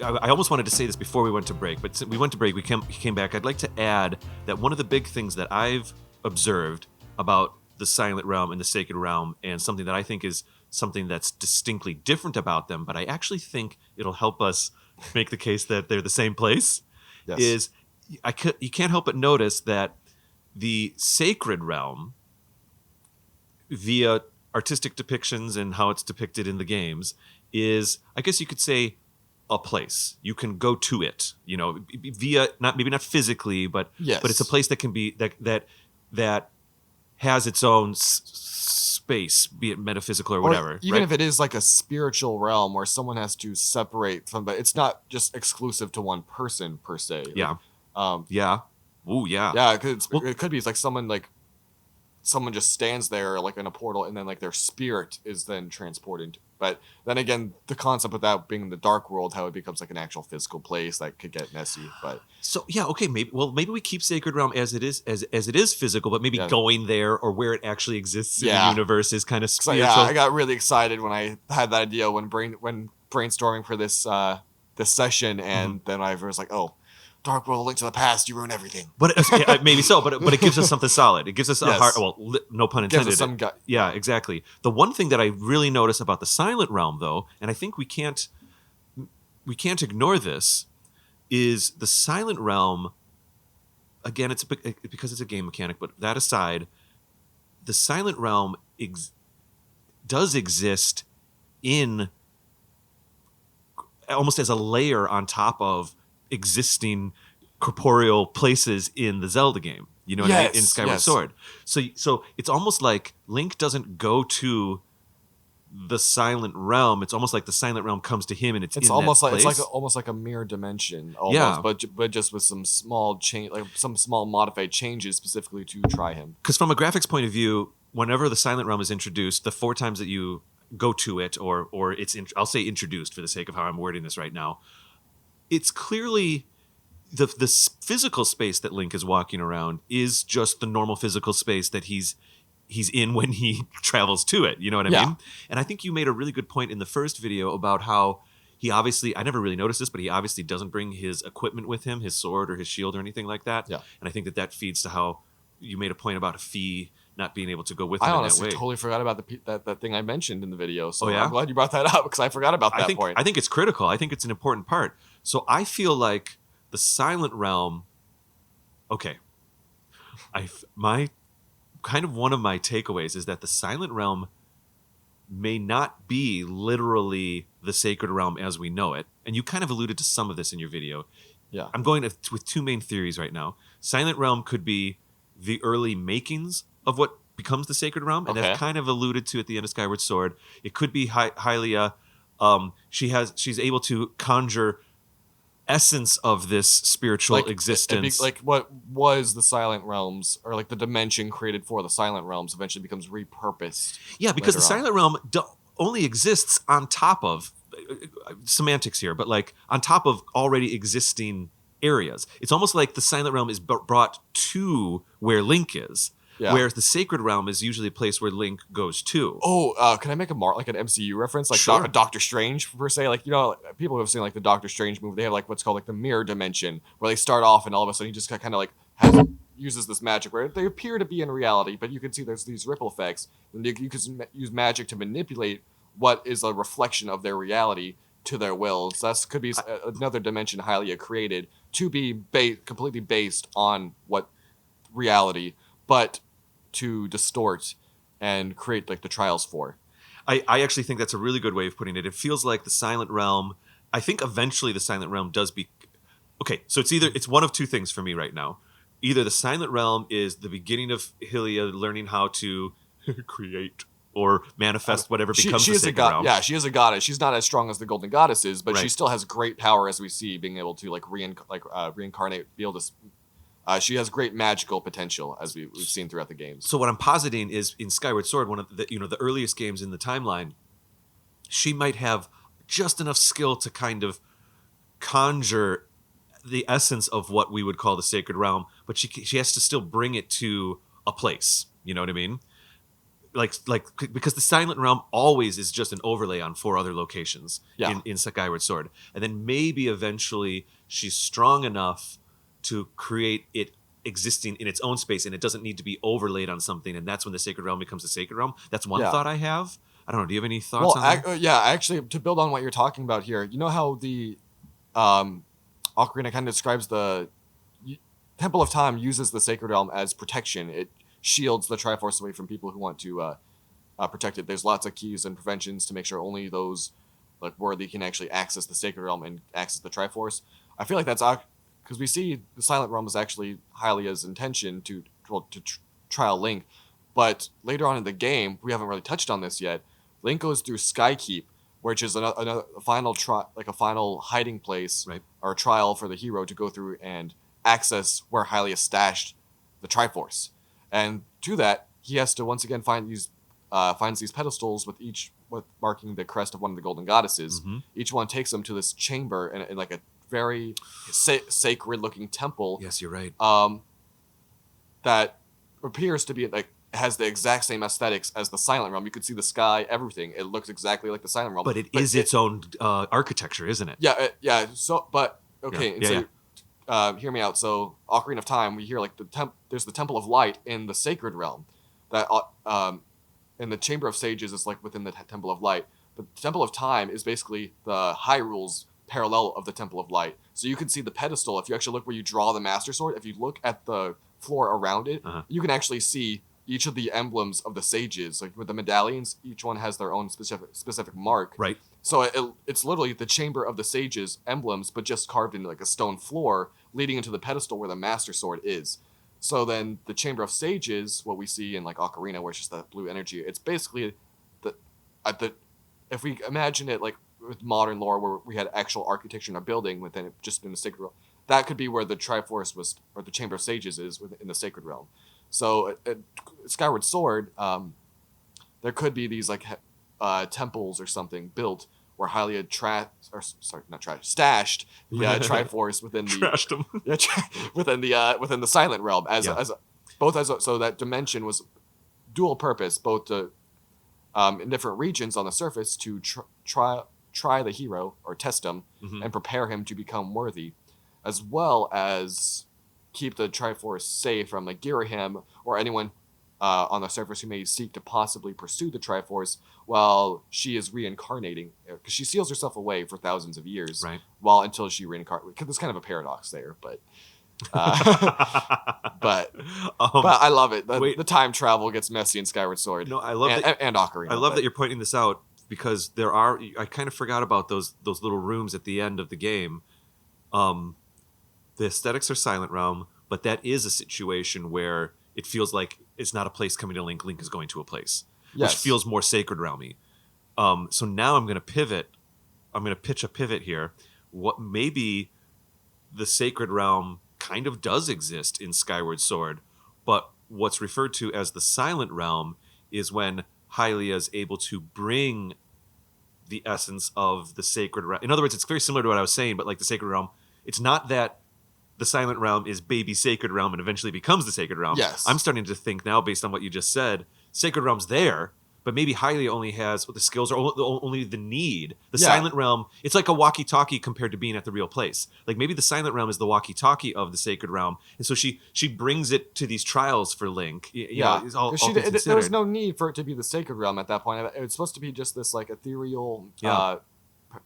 I almost wanted to say this before we went to break, but since we went to break, we came back. I'd like to add that one of the big things that I've observed about the Silent Realm and the Sacred Realm, and something that I think is something that's distinctly different about them, but I actually think it'll help us make the case that they're the same place. Yes. Is you can't help but notice that the Sacred Realm, via artistic depictions and how it's depicted in the games, is, I guess you could say, a place. You can go to it, via maybe not physically, but yes. But it's a place that can be that has its own space, be it metaphysical or whatever. Or even if it is like a spiritual realm where someone has to separate from, but it's not just exclusive to one person per se. Yeah. Like, Yeah. Ooh, yeah. yeah, it could be it's like someone just stands there like in a portal, and then like their spirit is then transported. But then again, the concept of that being in the dark world, how it becomes like an actual physical place, that could get messy. But So yeah, okay, maybe we keep Sacred Realm as it is as it is physical, but maybe going there or where it actually exists in the universe is kind of spiritual. So yeah, I got really excited when I had that idea when brainstorming for this session, and then I was like, oh, Dark World, Link to the Past, you ruin everything. But maybe so, but it gives us something solid. It gives us a heart. Well, no pun intended. Gives us some yeah, exactly. The one thing that I really notice about the Silent Realm, though, and I think we can't ignore this, is the Silent Realm. Again, it's because it's a game mechanic, but that aside, the Silent Realm does exist in almost as a layer on top of existing corporeal places in the Zelda game. You know what I mean? In Skyward Sword. So it's almost like Link doesn't go to the Silent Realm. It's almost like the Silent Realm comes to him, and it's in almost that like place. it's almost like a mirror dimension, almost, but just with some small change, like some small modified changes specifically to try him. Because from a graphics point of view, whenever the Silent Realm is introduced, the 4 times that you go to it, or it's I'll say introduced for the sake of how I'm wording this right now, it's clearly the physical space that Link is walking around is just the normal physical space that he's in when he travels to it. You know what I mean? And I think you made a really good point in the first video about how he obviously, I never really noticed this, but he obviously doesn't bring his equipment with him, his sword or his shield or anything like that. Yeah. And I think that feeds to how you made a point about Fee not being able to go with him I in honestly that way. totally forgot about that thing I mentioned in the video. So yeah? I'm glad you brought that up, because I forgot about that point. I think it's critical. I think it's an important part. So I feel like the Silent Realm. Okay, my kind of one of my takeaways is that the Silent Realm may not be literally the Sacred Realm as we know it, and you kind of alluded to some of this in your video. Yeah, I'm going with 2 main theories right now. Silent Realm could be the early makings of what becomes the Sacred Realm, and that's kind of alluded to at the end of Skyward Sword. It could be Hylia. She's able to conjure essence of this spiritual existence. Like what was the Silent Realms, or like the dimension created for the Silent Realms, eventually becomes repurposed. Yeah, because the Silent Realm only exists on top of semantics here, but like on top of already existing areas. It's almost like the Silent Realm is brought to where Link is. Yeah. Whereas the Sacred Realm is usually a place where Link goes to. Oh, can I make like an MCU reference? Like sure. Doctor Strange, per se? Like, you know, people who have seen like the Doctor Strange movie, they have like what's called like the mirror dimension, where they start off and all of a sudden he just kind of like uses this magic where they appear to be in reality, but you can see there's these ripple effects. And you can use magic to manipulate what is a reflection of their reality to their will. So that could be another dimension Hylia created to be completely based on what reality, but to distort and create like the trials for. I actually think that's a really good way of putting it. It feels like the Silent Realm, I think eventually the Silent Realm does be... Okay, so it's one of 2 things for me right now. Either the Silent Realm is the beginning of Hylia learning how to create or manifest whatever becomes the Sacred Realm. Yeah, she is a goddess. She's not as strong as the Golden Goddesses, but she still has great power, as we see, being able to like reincarnate, be able to... she has great magical potential, as we've seen throughout the games. So what I'm positing is in Skyward Sword, one of the earliest games in the timeline, she might have just enough skill to kind of conjure the essence of what we would call the Sacred Realm, but she has to still bring it to a place. You know what I mean? Like because the Silent Realm always is just an overlay on 4 other locations in Skyward Sword, and then maybe eventually she's strong enough to create it existing in its own space, and it doesn't need to be overlaid on something, and that's when the Sacred Realm becomes the Sacred Realm. That's one thought I have. I don't know. Do you have any thoughts on that? Actually, to build on what you're talking about here, you know how the Ocarina kind of describes the Temple of Time uses the Sacred Realm as protection. It shields the Triforce away from people who want to protect it. There's lots of keys and preventions to make sure only those like worthy can actually access the Sacred Realm and access the Triforce. I feel like that's... Because we see the Silent Realm is actually Hylia's intention to trial Link, But later on in the game, we haven't really touched on this yet. Link goes through Skykeep, which is another final a final hiding place or trial for the hero to go through and access where Hylia stashed the Triforce. And to that, he has to once again finds these pedestals with marking the crest of one of the golden goddesses. Mm-hmm. Each one takes them to this chamber in like a very sacred looking temple. Yes, you're right. That appears to be like has the exact same aesthetics as the Silent Realm. You could see the sky, everything. It looks exactly like the Silent Realm. But it is its own architecture, isn't it? Yeah. So, but okay. Yeah. Hear me out. So, Ocarina of Time, we hear like there's the Temple of Light in the Sacred Realm. That in the Chamber of Sages is like within the Temple of Light. The Temple of Time is basically the Hyrule's parallel of the Temple of Light. So you can see the pedestal. If you actually look where you draw the Master Sword, if you look at the floor around it, you can actually see each of the emblems of the sages. Like with the medallions, each one has their own specific mark. Right. So it's literally the Chamber of the Sages emblems, but just carved into like a stone floor, leading into the pedestal where the Master Sword is. So then the Chamber of Sages, what we see in like Ocarina, where it's just that blue energy, it's basically if we imagine it like with modern lore, where we had actual architecture in a building within it, just in the Sacred Realm, that could be where the Triforce was, or the Chamber of Sages is in the Sacred Realm. So Skyward Sword, there could be these like temples or something built where Hylia stashed the Triforce within the Trashed them. within the Silent Realm so that dimension was dual purpose, both to in different regions on the surface to try the hero or test him and prepare him to become worthy, as well as keep the Triforce safe from like Girahim or anyone on the surface who may seek to possibly pursue the Triforce while she is reincarnating, because she seals herself away for thousands of years, until she reincarnates. There's kind of a paradox there, but but I love it. The time travel gets messy in Skyward Sword. No, I love and Ocarina. I love that you're pointing this out, because I kind of forgot about those little rooms at the end of the game. The aesthetics are Silent Realm, but that is a situation where it feels like it's not a place coming to Link. Link is going to a place, which feels more Sacred Realmy. So now I'm going to pivot. I'm going to pitch a pivot here. What maybe the Sacred Realm kind of does exist in Skyward Sword, but what's referred to as the Silent Realm is when Hylia is able to bring the essence of the Sacred Realm. In other words, it's very similar to what I was saying, but like the Sacred Realm, it's not that the Silent Realm is baby Sacred Realm and eventually becomes the Sacred Realm. Yes. I'm starting to think now, based on what you just said, Sacred Realm's there, but maybe Hylia only has the skills or only the need. The Silent Realm, it's like a walkie-talkie compared to being at the real place. Like maybe the Silent Realm is the walkie-talkie of the Sacred Realm, and so she brings it to these trials for Link. There was no need for it to be the Sacred Realm at that point. It was supposed to be just this like ethereal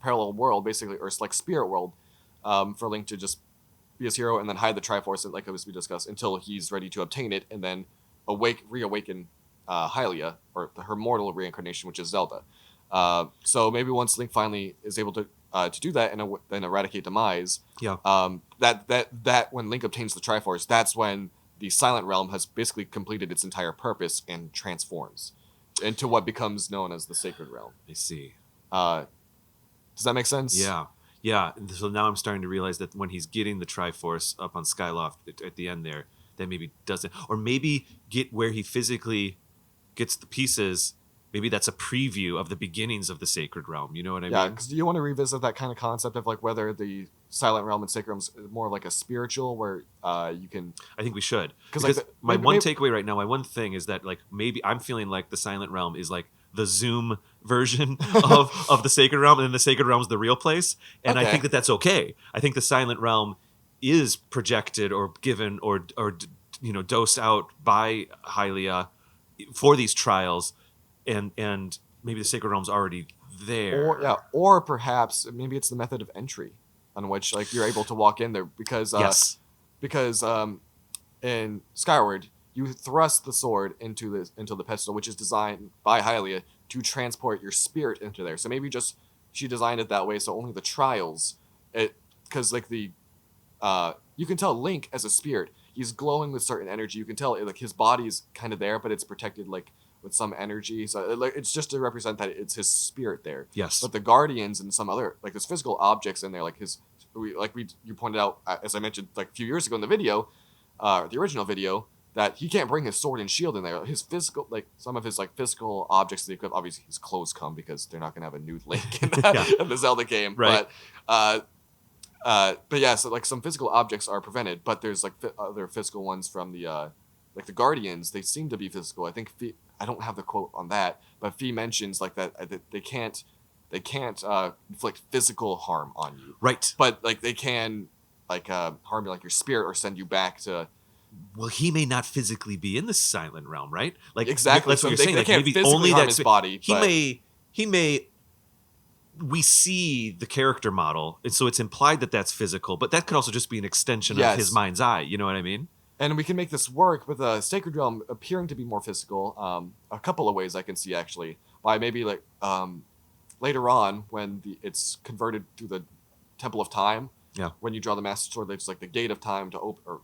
parallel world, basically, or like spirit world, for Link to just be his hero and then hide the Triforce, like as we discussed, until he's ready to obtain it and then reawaken Hylia, or her mortal reincarnation, which is Zelda. So maybe once Link finally is able to do that and then eradicate Demise, that when Link obtains the Triforce, that's when the Silent Realm has basically completed its entire purpose and transforms into what becomes known as the Sacred Realm. I see. Does that make sense? Yeah. So now I'm starting to realize that when he's getting the Triforce up on Skyloft at the end there, that maybe doesn't, or maybe get where he physically gets the pieces. Maybe that's a preview of the beginnings of the Sacred Realm. You know what I mean? Yeah, because do you want to revisit that kind of concept of like whether the Silent Realm and Sacred Realm is more like a spiritual, where you can? I think we should. Because like my one takeaway right now, my one thing is that like maybe I'm feeling like the Silent Realm is like the Zoom version of the Sacred Realm, and then the Sacred Realm is the real place. And I think that that's okay. I think the Silent Realm is projected or given or dosed out by Hylia for these trials, and maybe the Sacred Realm's already there. Or perhaps maybe it's the method of entry on which like you're able to walk in there, because in Skyward you thrust the sword into the pedestal, which is designed by Hylia to transport your spirit into there. So maybe she designed it that way, so only the trials, because like you can tell Link as a spirit, he's glowing with certain energy. You can tell like his body's kind of there, but it's protected like with some energy. So like it's just to represent that it's his spirit there. Yes. But the Guardians and some other like there's physical objects in there, like you pointed out as I mentioned like a few years ago in the video, the original video, that he can't bring his sword and shield in there. His physical, like some of his like physical objects that he could, obviously his clothes come because they're not gonna have a nude Link in, in the Zelda game. Right. But yeah, so like some physical objects are prevented, but there's like other physical ones from the like the Guardians. They seem to be physical. I think I don't have the quote on that, but Fee mentions like that they can't inflict physical harm on you. Right. But like they can like harm like your spirit or send you back to. Well, he may not physically be in the silent realm, right? Like exactly. That's what you're saying. They like, can't maybe physically only harm that his body. He may. We see the character model, and so it's implied that that's physical, but that could also just be an extension of his mind's eye. You know what I mean? And we can make this work with the Sacred Realm appearing to be more physical. A couple of ways I can see actually by maybe like later on when it's converted through the Temple of Time. Yeah. When you draw the Master Sword, there's like the Gate of Time to open, or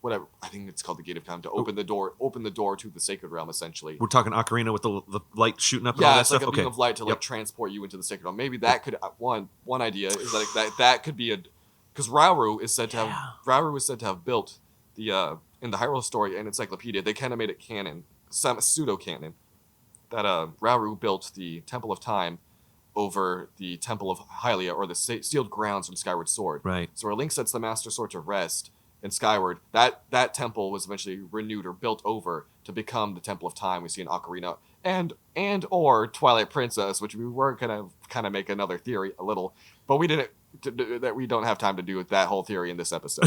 whatever. I think it's called the Gate of Time to open the door to the Sacred Realm. Essentially, we're talking Ocarina with the light shooting up. And yeah, all that it's stuff? like a beam of light to like transport you into the Sacred Realm. Maybe that could one idea is that could be because Rauru is said to have built the in the Hyrule Story and Encyclopedia. They kind of made it canon, some pseudo canon, that Rauru built the Temple of Time over the Temple of Hylia, or the sealed grounds from Skyward Sword. Right. So where Link sets the Master Sword to rest in Skyward, that temple was eventually renewed or built over to become the Temple of Time we see in Ocarina and or Twilight Princess, which we were gonna kind of make another theory a little, but we didn't. That we don't have time to do that whole theory in this episode.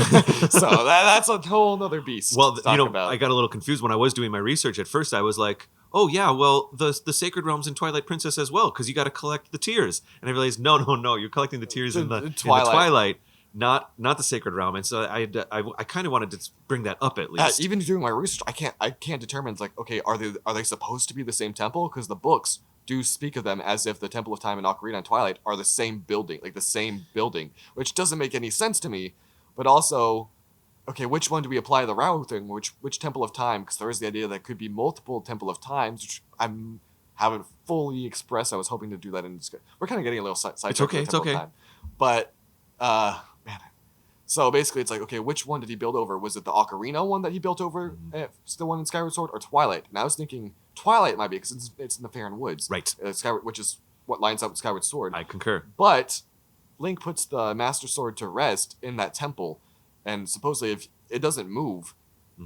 So that's a whole other beast. Well, I got a little confused when I was doing my research. At first, I was like, "Oh yeah, well the Sacred Realm's in Twilight Princess as well, because you got to collect the tears." And I realized, no, you're collecting the tears in the Twilight, not the Sacred Realm. And so I kind of wanted to bring that up at least. Even doing my research, I can't determine. It's like, okay, are they supposed to be the same temple? Because the books do speak of them as if the Temple of Time and Ocarina and Twilight are the same building, which doesn't make any sense to me. But also, okay, which one do we apply the Rauru thing? Which Temple of Time? Because there is the idea that could be multiple Temple of Times, which I haven't fully expressed. I was hoping to do that in. We're kind of getting a little side. It's okay. It's okay. Time. But man. So basically, it's like, okay, which one did he build over? Was it the Ocarina one that he built over? It's the one in Skyward Sword, or Twilight? And I was thinking Twilight might be, because it's in the Faron Woods, right? Skyward, which is what lines up with Skyward Sword. I concur. But Link puts the Master Sword to rest in that temple, and supposedly, if it doesn't move,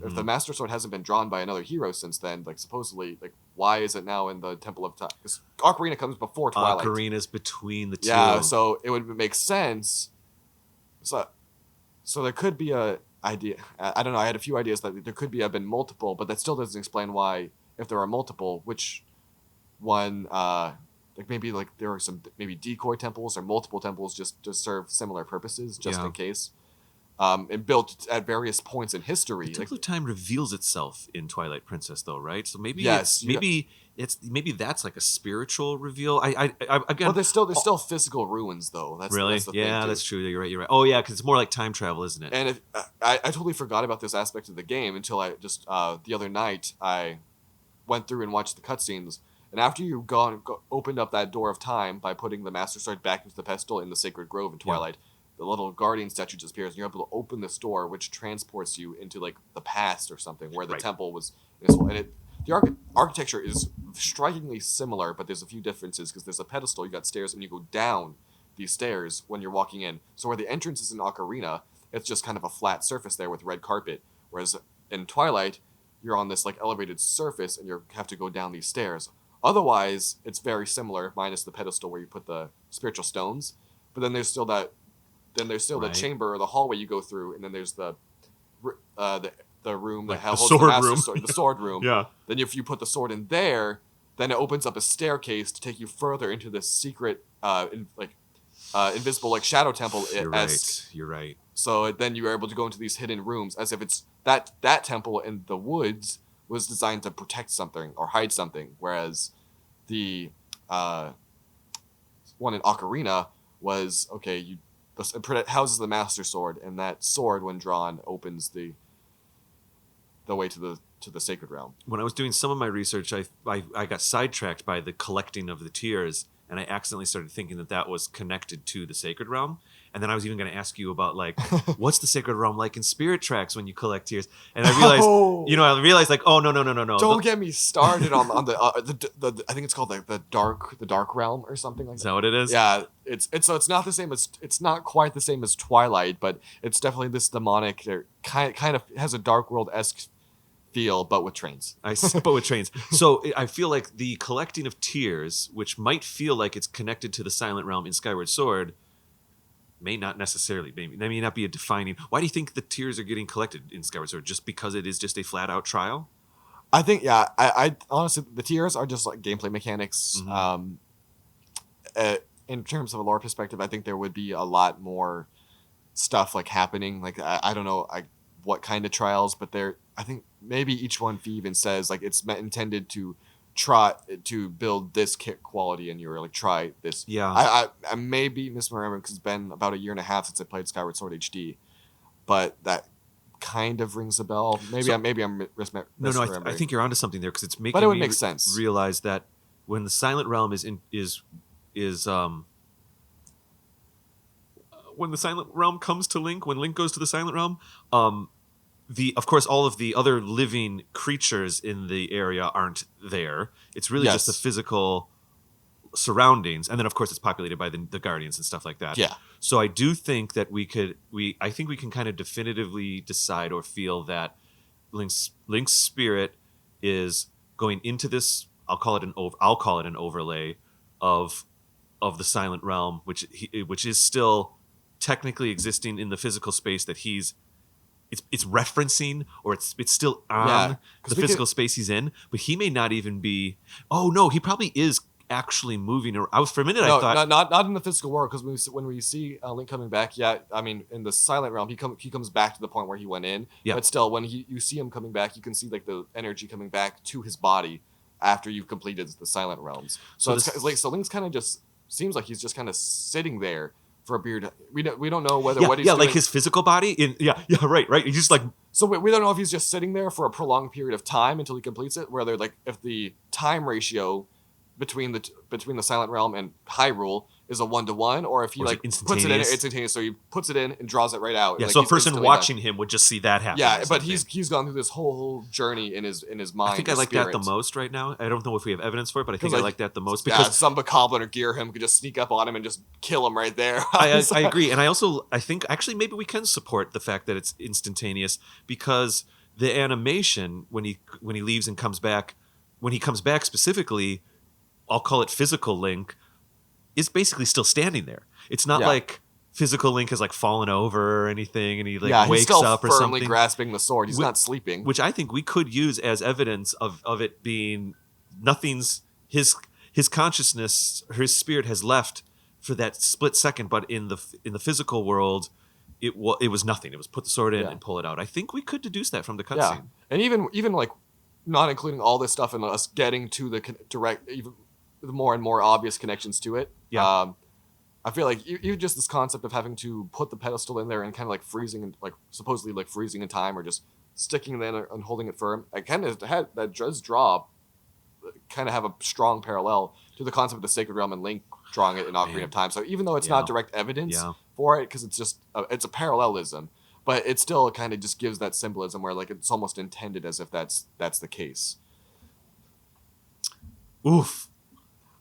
if the Master Sword hasn't been drawn by another hero since then, like supposedly, like why is it now in the Temple of Time? Because Ocarina comes before Twilight. Ocarina's between the two. Yeah, so it would make sense. So there could be a idea. I don't know. I had a few ideas that there could have been multiple, but that still doesn't explain why, if there are multiple, which one, like maybe like there are some maybe decoy temples or multiple temples just to serve similar purposes, just in case. And built at various points in history. The Temple of Time reveals itself in Twilight Princess, though, right? So maybe maybe that's like a spiritual reveal. I again. Well, there's still physical ruins, though. That's really that's the thing, that's true. You're right. Oh yeah, because it's more like time travel, isn't it? And I totally forgot about this aspect of the game until I just the other night I went through and watched the cutscenes. And after you've opened up that door of time by putting the Master Sword back into the pedestal in the Sacred Grove in Twilight. Yeah. The little guardian statue disappears, and you're able to open this door, which transports you into like the past or something, where the temple was. And the architecture is strikingly similar, but there's a few differences because there's a pedestal, you got stairs, and you go down these stairs when you're walking in. So where the entrance is in Ocarina, it's just kind of a flat surface there with red carpet, whereas in Twilight, you're on this like elevated surface, and you have to go down these stairs. Otherwise, it's very similar, minus the pedestal where you put the spiritual stones. But then there's still that. Then there's still the chamber or the hallway you go through, and then there's the room that holds the Master Sword, the sword room. Yeah. Then if you put the sword in there, then it opens up a staircase to take you further into this secret, invisible like shadow temple. You're right. So then you are able to go into these hidden rooms as if it's that temple in the woods was designed to protect something or hide something, whereas the one in Ocarina was it houses the Master Sword, and that sword, when drawn, opens the way to the Sacred Realm. When I was doing some of my research, I got sidetracked by the collecting of the tears, and I accidentally started thinking that was connected to the Sacred Realm. And then I was even going to ask you about, like, what's the Sacred Realm like in Spirit Tracks when you collect tears? And I realized, like, oh, no. Don't get me started on the I think it's called the dark realm or something like that. Is that what it is? Yeah, it's not the same as, it's not quite the same as Twilight, but it's definitely this demonic, kind of has a Dark World-esque feel, but with trains. So I feel like the collecting of tears, which might feel like it's connected to the Silent Realm in Skyward Sword, may not necessarily. They may not be a defining. Why do you think the tears are getting collected in Skyward Sword? Just because it is just a flat out trial? I think, yeah. I honestly, the tears are just like gameplay mechanics. Mm-hmm. In terms of a lore perspective, I think there would be a lot more stuff like happening. Like I don't know what kind of trials, but I think maybe each one even says like it's intended to try to build this kit quality in you, or like try this. Yeah. I may be misremembering because it's been about 1.5 years since I played Skyward Sword HD, but that kind of rings a bell. Maybe I'm misremembering. I think you're onto something there, because it's making but it would me make sense. Realize that when the Silent Realm when the Silent Realm comes to Link, when Link goes to the Silent Realm, of course, all of the other living creatures in the area aren't there. It's really just the physical surroundings, and then of course it's populated by the Guardians and stuff like that. Yeah. So I do think that I think we can kind of definitively decide or feel that Link's spirit is going into this. I'll call it an overlay of the Silent Realm, which is still technically existing in the physical space that it's referencing, or it's still on the physical space he's in, but he may not even be. Oh no, he probably is actually moving around. For a minute I thought not in the physical world, because when we see Link coming back, I mean in the Silent Realm he comes back to the point where he went in, but still when you see him coming back, you can see like the energy coming back to his body after you've completed the Silent Realms. So Link's kind of just seems like he's just kind of sitting there for a period. We don't know whether what he's doing. like his physical body right. He's just like, so we don't know if he's just sitting there for a prolonged period of time until he completes it. Whether like if the time ratio between the Silent Realm and Hyrule is a 1-to-1, or if he like puts it in instantaneous, so he puts it in and draws it right out. Yeah, like, so a person watching him would just see that happen. Yeah, but he's gone through this whole journey in his mind. I think I like that the most right now. I don't know if we have evidence for it, but I think I like that the most, because some Bokoblin or Gearhim could just sneak up on him and just kill him right there. I agree, and I think actually maybe we can support the fact that it's instantaneous, because the animation when he leaves and comes back, when he comes back specifically, I'll call it physical Link, is basically still standing there. It's not like physical Link has like fallen over or anything, and he like wakes up or something. He's firmly grasping the sword. He's not sleeping. Which I think we could use as evidence of it being nothing's his consciousness, his spirit has left for that split second, but in the physical world, it was nothing. It was put the sword in and pull it out. I think we could deduce that from the cutscene. And even like not including all this stuff and us getting to the direct, even the more and more obvious connections to it. Yeah. I feel like even just this concept of having to put the pedestal in there and kind of like freezing and like supposedly like freezing in time, or just sticking it in and holding it firm, I kind of had that does draw kind of have a strong parallel to the concept of the Sacred Realm and Link drawing it in Ocarina of Time. So even though it's not direct evidence for it, because it's just it's a parallelism, but it still kind of just gives that symbolism where like it's almost intended as if that's the case. Oof.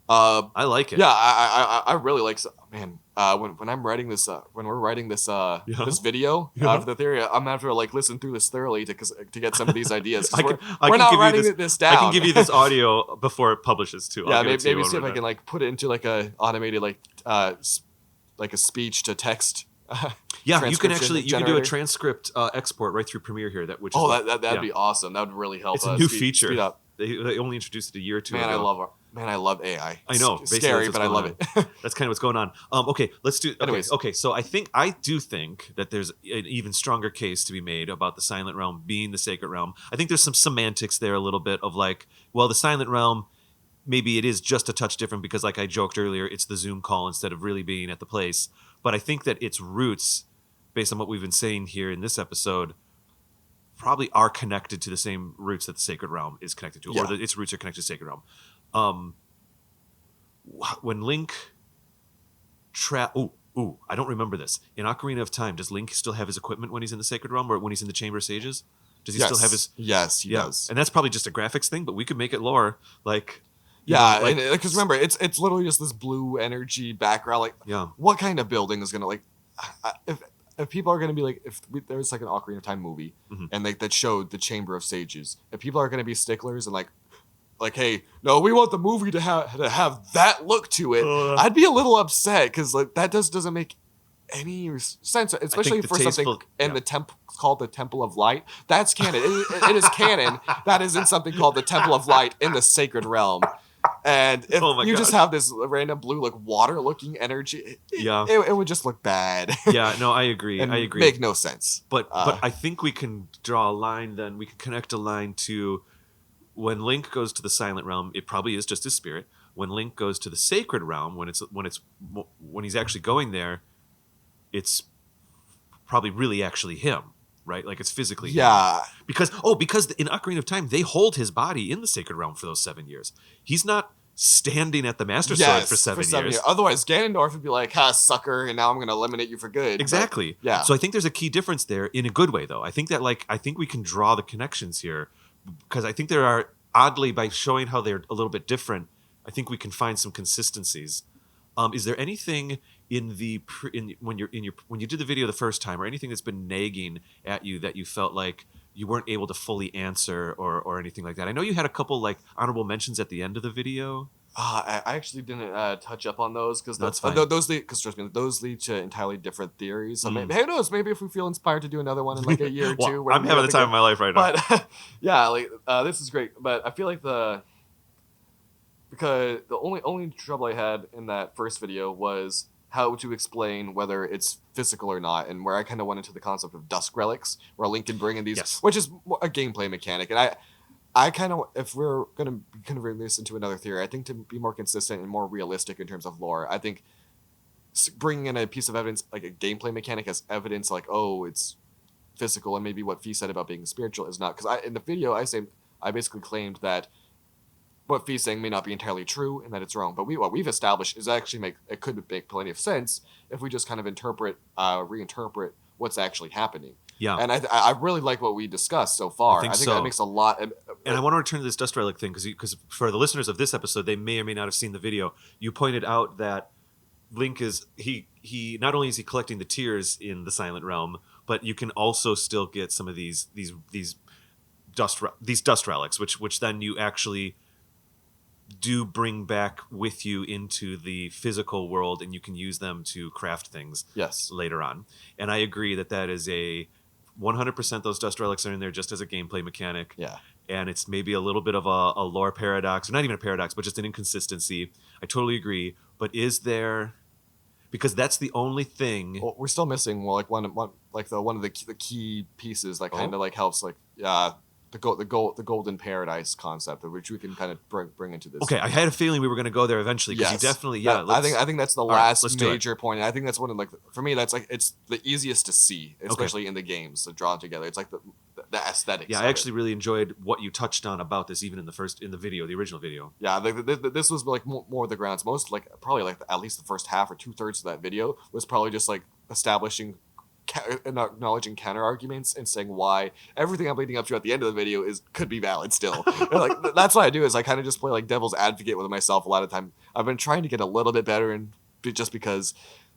I like it. Yeah, I really like. Man, when I'm writing this, when we're writing this this video for the theory, I'm gonna have to like listen through this thoroughly to get some of these ideas. We're not writing this down. I can give you this audio before it publishes too. Yeah, maybe see if I can like put it into like a automated like a speech to text. Yeah, you can do a transcript export right through Premiere here. That'd be awesome. That would really help. It's a new feature. Speed up. They only introduced it a year or two ago. I love AI. I know. It's scary, but I love it. That's kind of what's going on. Okay, let's do. Anyways. Okay. So I do think that there's an even stronger case to be made about the Silent Realm being the Sacred Realm. I think there's some semantics there, a little bit of like, well, the Silent Realm, maybe it is just a touch different because, like I joked earlier, it's the Zoom call instead of really being at the place. But I think that its roots, based on what we've been saying here in this episode, probably are connected to the same roots that the Sacred Realm is connected to, or its roots are connected to the Sacred Realm. When Link I don't remember this. In Ocarina of Time, does Link still have his equipment when he's in the Sacred Realm, or when he's in the Chamber of Sages? Does he still have his? Yes, he does. And that's probably just a graphics thing, but we could make it lore. Like, because remember, it's literally just this blue energy background. Like, what kind of building is gonna if people are gonna be like, there was like an Ocarina of Time movie and that showed the Chamber of Sages, if people are gonna be sticklers and like, hey, no, we want the movie to have that look to it, I'd be a little upset because like that doesn't make any sense, especially for something in the temple called the Temple of Light. That's canon. It is canon that is in something called the Temple of Light in the Sacred Realm. And if you just have this random blue, like water-looking energy, it would just look bad. Yeah, no, I agree. I agree. Make no sense. But I think we can draw a line. Then we can connect a line to when Link goes to the Silent Realm. It probably is just his spirit. When Link goes to the Sacred Realm, when he's actually going there, it's probably really actually him, right? Like it's physically him. Because in Ocarina of Time, they hold his body in the Sacred Realm for those 7 years. He's not standing at the Master Sword for 7 years. Otherwise, Ganondorf would be like, "Ha, sucker!" and now I'm going to eliminate you for good. Exactly. But, So I think there's a key difference there in a good way, though. I think that I think we can draw the connections here because I think there are oddly by showing how they're a little bit different. I think we can find some consistencies. Is there anything when you did the video the first time, or anything that's been nagging at you that you felt like you weren't able to fully answer or anything like that? I know you had a couple like honorable mentions at the end of the video. I actually didn't touch up on those because trust me, those lead to entirely different theories. So maybe, who knows? Maybe if we feel inspired to do another one in like a year or two. I'm having the time of my life right now. But this is great. But I feel like because the only trouble I had in that first video was how to explain whether it's physical or not, and where I kind of went into the concept of dusk relics, where Link can bring in these, which is a gameplay mechanic. And I kind of, if we're going to be converting this into another theory, I think to be more consistent and more realistic in terms of lore, I think bringing in a piece of evidence, like a gameplay mechanic as evidence, like, oh, it's physical, and maybe what Fee said about being spiritual is not. Because in the video, I basically claimed that what Fee's saying may not be entirely true and that it's wrong. But what we've established is actually it could make plenty of sense if we just kind of reinterpret what's actually happening. Yeah. And I really like what we discussed so far. I think that makes a lot. And I want to return to this dust relic thing because for the listeners of this episode, they may or may not have seen the video. You pointed out that Link is he not only is he collecting the tears in the Silent Realm, but you can also still get some of these dust relics, which then you actually do bring back with you into the physical world, and you can use them to craft things later on. And I agree that is a 100% those dust relics are in there just as a gameplay mechanic. Yeah. And it's maybe a little bit of a lore paradox, or not even a paradox, but just an inconsistency. I totally agree. But is there, because that's the only thing. Well, we're still missing one of the key pieces that kind of like helps the golden paradise concept, which we can kind of bring into this. Okay, I had a feeling we were going to go there eventually because you definitely I think that's the last major point. And I think that's one of for me that's like it's the easiest to see, especially in the games to draw together. It's like the aesthetics. Yeah, I actually really enjoyed what you touched on about this, even in the original video. Yeah, this was like more the grounds. Most probably at least the first half or 2/3 of that video was probably just like establishing and acknowledging counter arguments and saying why everything I'm leading up to at the end of the video could be valid still. Like that's what I do is I kind of just play like devil's advocate with myself a lot of time. I've been trying to get a little bit better, and just because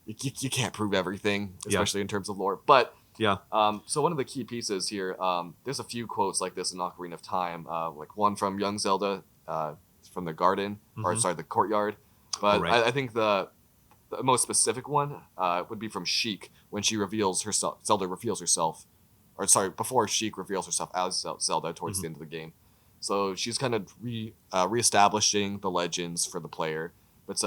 you can't prove everything, especially in terms of lore. But so one of the key pieces here, there's a few quotes like this in Ocarina of Time, like one from young Zelda from the garden, the courtyard. But I think the most specific one would be from Sheik when she reveals herself. Zelda reveals herself, before Sheik reveals herself as Zelda towards the end of the game. So she's kind of reestablishing the legends for the player. But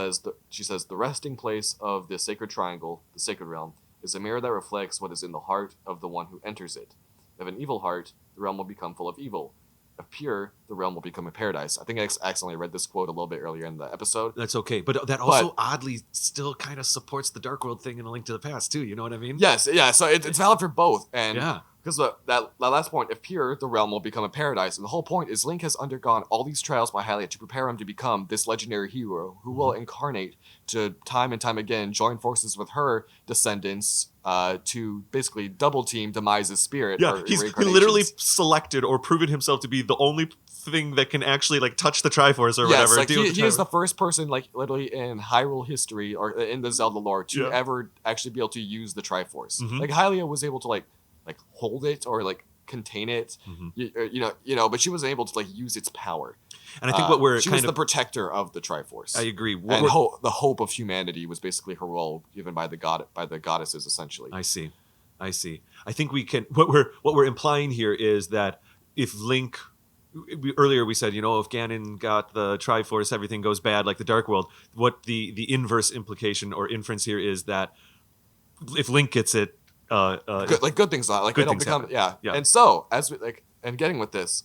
she says the resting place of the sacred triangle, the sacred realm, is a mirror that reflects what is in the heart of the one who enters it. If an evil heart, the realm will become full of evil. appear, the realm will become a paradise. I think I accidentally read this quote a little bit earlier in the episode. That's okay, but that also oddly still kind of supports the Dark World thing in A Link to the Past too. You know what I mean? Yes, yeah. So it's valid for both, and Yeah. because that last point, if pure, the realm will become a paradise, and the whole point is Link has undergone all these trials by Hylia to prepare him to become this legendary hero who will incarnate to time and time again join forces with her descendants to basically double team Demise's spirit. Yeah, or he reincarnations. literally selected or proven himself to be the only thing that can actually like touch the Triforce or whatever. Like deal with he is the first person, like literally in Hyrule history or in the Zelda lore, to Yeah. ever actually be able to use the Triforce. Mhm. Like Hylia was able to like hold it or like contain it, you know, but she wasn't able to like use its power. And I think what we're she kind was of the protector of the Triforce. I agree. And the hope of humanity was basically her role given by the goddesses essentially. I see. I think we can. What we're implying here is that if Link, earlier we said, if Ganon got the Triforce, everything goes bad like the Dark World. What the inverse implication or inference here is that if Link gets it, good things like good they don't things become happen. Yeah. And so as we and getting with this,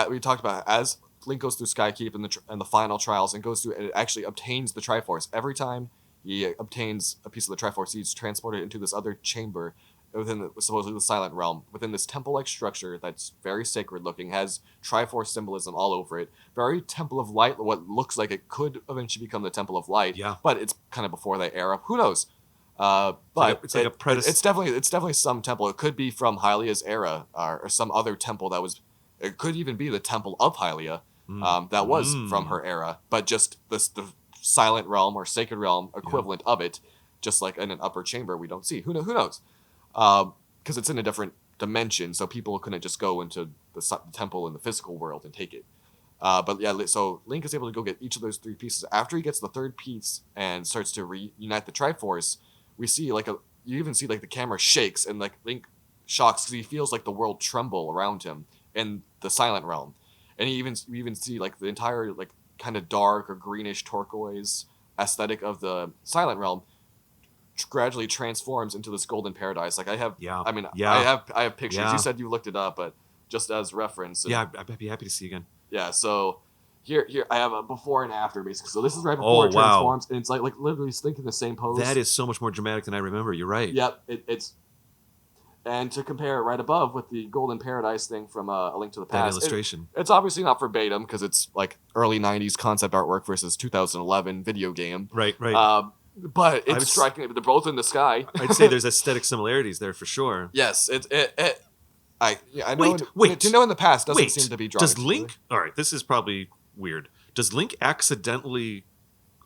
we talked about as Link goes through Skykeep and the final trials and goes through and it actually obtains the Triforce. Every time he obtains a piece of the Triforce, he's transported into this other chamber within supposedly the Silent Realm, within this temple-like structure that's very sacred looking, has Triforce symbolism all over it. Very Temple of Light, what looks like it could eventually become the Temple of Light. Yeah. But it's kind of before that era. Who knows? But it's like it's definitely some temple. It could be from Hylia's era or some other temple that was. It could even be the Temple of Hylia that was from her era, but just the Silent Realm or Sacred Realm equivalent of it, just like in an upper chamber we don't see. Who knows? Because it's in a different dimension, so people couldn't just go into the temple in the physical world and take it. But yeah, so Link is able to go get each of those three pieces. After he gets the third piece and starts to reunite the Triforce, we see you even see like the camera shakes and like Link shocks because he feels like the world tremble around him in the Silent Realm, and we even see like the entire like kind of dark or greenish turquoise aesthetic of the Silent Realm gradually transforms into this golden paradise. Like I have pictures. Yeah. You said you looked it up, but just as reference. Yeah, I'd be happy to see again. Yeah, so here I have a before and after basically. So this is right before it wow. transforms, and it's like literally thinking the same pose. That is so much more dramatic than I remember. You're right. Yep, it's. And to compare it right above with the Golden Paradise thing from A Link to the Past. That illustration. It's obviously not verbatim because it's like early 90s concept artwork versus 2011 video game. Right. But it's striking. They're both in the sky. I'd say there's aesthetic similarities there for sure. Yes, I know. Wait. To know in the past doesn't seem to be drawing. Does Link... All right, this is probably weird. Does Link accidentally...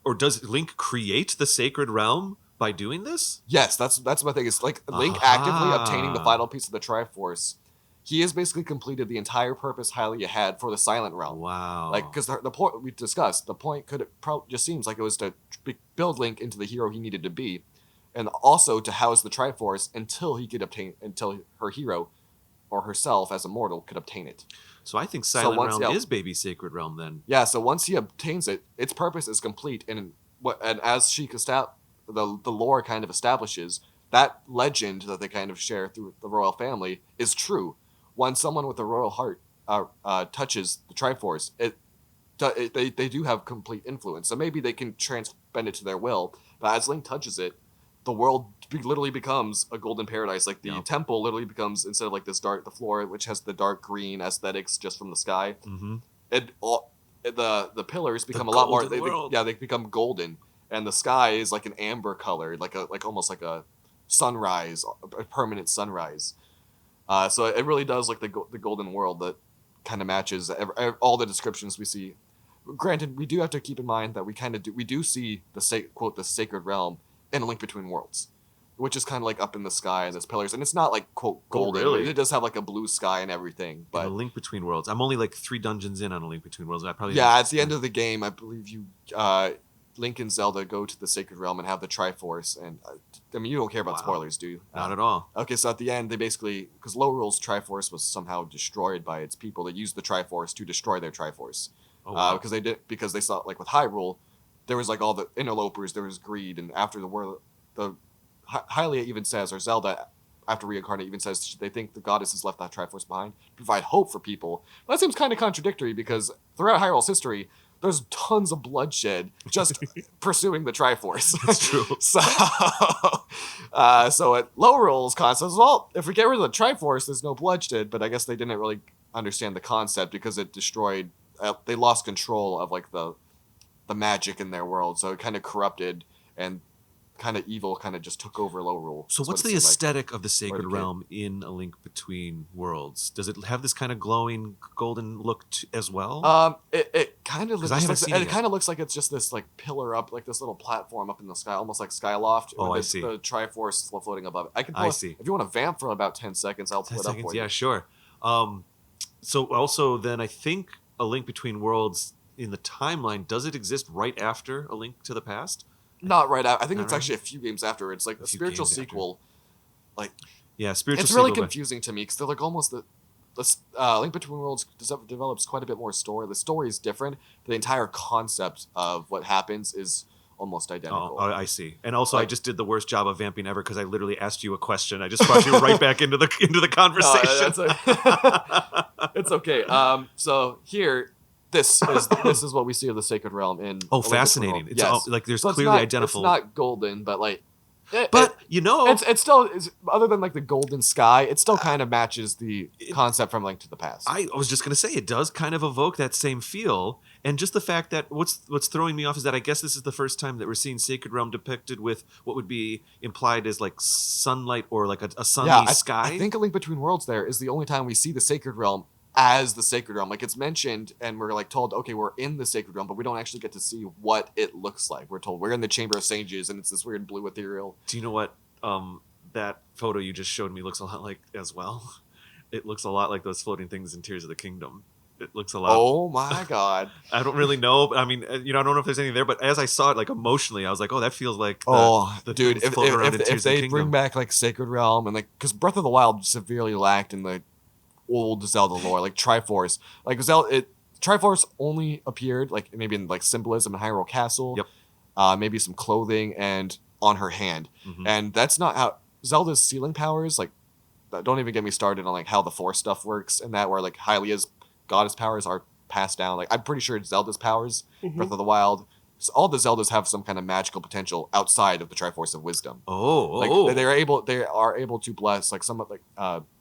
Or does Link create the Sacred Realm by doing this? Yes, that's my thing. It's like Link actively obtaining the final piece of the Triforce. He has basically completed the entire purpose Hylia had for the Silent Realm. Wow. Like, because the point we discussed, the point just seems like it was to build Link into the hero he needed to be, and also to house the Triforce until her hero or herself as a mortal could obtain it. So I think Silent Realm is baby Sacred Realm then. Yeah. So once he obtains it, its purpose is complete, and as Sheik the lore kind of establishes, that legend that they kind of share through the royal family is true. When someone with a royal heart touches the Triforce, they do have complete influence. So maybe they can bend it to their will. But as Link touches it, the world literally becomes a golden paradise. Like the temple literally becomes, instead of like this the floor, which has the dark green aesthetics just from the sky, the pillars become a lot more. They become golden, and the sky is like an amber color, like almost like a sunrise, a permanent sunrise. So it really does like the golden world that kind of matches all the descriptions we see. Granted, we do have to keep in mind that we do see the Sacred Realm in A Link Between Worlds, which is kind of like up in the sky and there's pillars, and it's not like quote golden. Really? It does have like a blue sky and everything. But A Link Between Worlds. I'm only like 3 dungeons in on A Link Between Worlds. At the end of the game, I believe Link and Zelda go to the Sacred Realm and have the Triforce, and I mean, you don't care about spoilers, do you? Not at all. Okay, so at the end, they basically, because Lorule's Triforce was somehow destroyed by its people, they used the Triforce to destroy their Triforce. Oh, wow. Because they saw, like with Hyrule, there was like all the interlopers, there was greed, and after the world, Hylia even says, or Zelda after reincarnate even says they think the goddess has left that Triforce behind to provide hope for people. But that seems kind of contradictory because throughout Hyrule's history, there's tons of bloodshed just pursuing the Triforce. That's true. So at Lowell's concept, well, if we get rid of the Triforce, there's no bloodshed. But I guess they didn't really understand the concept because it destroyed. They lost control of like the magic in their world, so it kind of corrupted and kind of evil kind of just took over Lowell. So what's the aesthetic of the Sacred Realm in A Link Between Worlds? Does it have this kind of glowing golden look as well? It kind of looks it kind of looks like it's just this like pillar up, like this little platform up in the sky, almost like Skyloft. Oh, with I see. The Triforce floating above it. I see. If you want to vamp for about 10 seconds, I'll pull it up for you. Yeah, sure. So also then I think A Link Between Worlds in the timeline, does it exist right after A Link to the Past? Not right out. I think Not it's right. actually a few games after. It's like a spiritual sequel. Like Yeah, spiritual it's really sequel, confusing to me because they're like almost the Link Between Worlds develops quite a bit more story. The story is different. The entire concept of what happens is almost identical. Oh, I see. And also, I Like- just did the worst job of vamping ever because I literally asked you a question. I just brought you right back into the conversation. It's okay. So here, this is what we see of the Sacred Realm in. Oh, A Link Between fascinating! Worlds. It's Yes. all, like there's So it's clearly not- identifiable. It's not golden, but like. But it's still other than like the golden sky, it still kind of matches the concept from Link to the Past. I was just gonna say it does kind of evoke that same feel, and just the fact that what's throwing me off is that I guess this is the first time that we're seeing Sacred Realm depicted with what would be implied as like sunlight or like a sunny sky. I think A Link Between Worlds there is the only time we see the Sacred Realm as the Sacred Realm. Like it's mentioned and we're like told, okay, we're in the Sacred Realm, but we don't actually get to see what it looks like. We're told we're in the Chamber of Sages and it's this weird blue ethereal. Do you know what that photo you just showed me looks a lot like as well? It looks a lot like those floating things in Tears of the Kingdom. It looks a lot. Oh my god! I don't really know, but I mean, I don't know if there's anything there. But as I saw it, like emotionally, I was like, oh, that feels like. Dude, things if floating around in Tears of the they Kingdom. bring back like Sacred Realm and like because Breath of the Wild severely lacked in the old Zelda lore, like Triforce, like Triforce only appeared like maybe in like symbolism in Hyrule Castle, Yep. Maybe some clothing and on her hand, and that's not how Zelda's sealing powers. Like, don't even get me started on like how the Force stuff works and that where like Hylia's goddess powers are passed down. Like I'm pretty sure Zelda's powers, Breath of the Wild. So all the Zeldas have some kind of magical potential outside of the Triforce of Wisdom. Like they are able to bless like some of like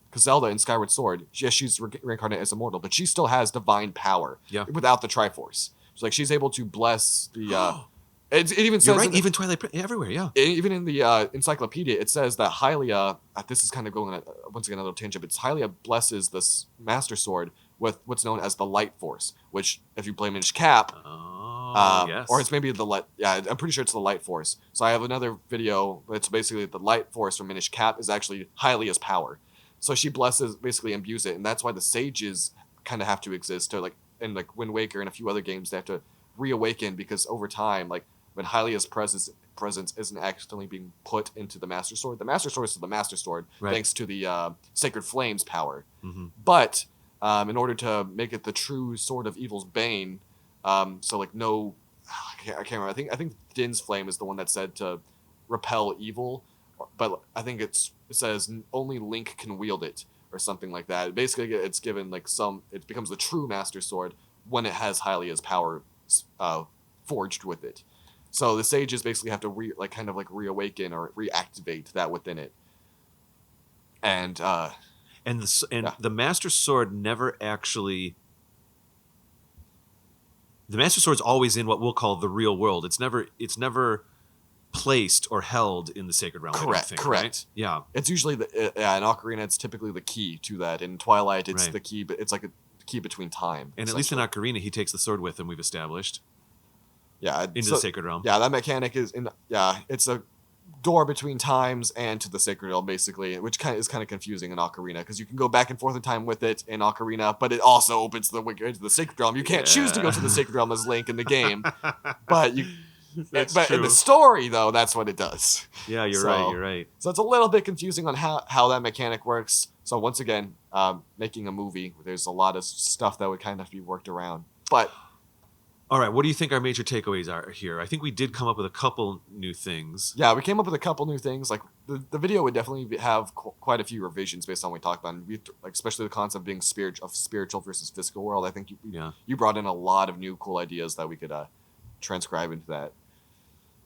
because Zelda in Skyward Sword, yes, she's reincarnated as immortal, but she still has divine power without the Triforce. So like she's able to bless the. It even says You're right. Even Twilight everywhere, yeah. Even in the encyclopedia, it says that Hylia. This is kind of going once again a little tangent, but Hylia blesses this Master Sword with what's known as the Light Force, which if you play Minish Cap. Yes. Or it's maybe the light. Yeah, I'm pretty sure it's the Light Force. So I have another video. It's basically the Light Force from Minish Cap is actually Hylia's power. So she blesses, basically imbues it, and that's why the sages kind of have to exist. To like in like Wind Waker and a few other games, they have to reawaken because over time, like when Hylia's presence isn't accidentally being put into the Master Sword. The Master Sword is the Master Sword, thanks to the Sacred Flames power. But in order to make it the true Sword of Evil's Bane, so like no, I can't remember. I think Din's Flame is the one that's said to repel evil, but I think it says only Link can wield it or something like that. Basically, it's given like it becomes the true Master Sword when it has Hylia's power forged with it. So the sages basically have to reawaken or reactivate that within it. And the Master Sword never actually. The Master Sword's always in what we'll call the real world. It's never placed or held in the Sacred Realm. Correct. Right? Yeah. It's usually in Ocarina it's typically the key to that. In Twilight it's the key, but it's like a key between time. And at least in Ocarina he takes the sword with him. We've established. Yeah, into the Sacred Realm. Yeah, that mechanic is it's a door between times and to the Sacred Realm, basically, which is kind of confusing in Ocarina because you can go back and forth in time with it in Ocarina, but it also opens the way into the Sacred Realm. You can't choose to go to the Sacred Realm as Link in the game, but you. But in the story, though, that's what it does. Yeah, you're right. So it's a little bit confusing on how that mechanic works. So once again, making a movie, there's a lot of stuff that would kind of be worked around, but. All right, what do you think our major takeaways are here? I think we did come up with a couple new things. Yeah, we came up with a couple new things. Like the video would definitely have quite a few revisions based on what we talked about, and like especially the concept of being spiritual versus physical world. I think you brought in a lot of new cool ideas that we could transcribe into that.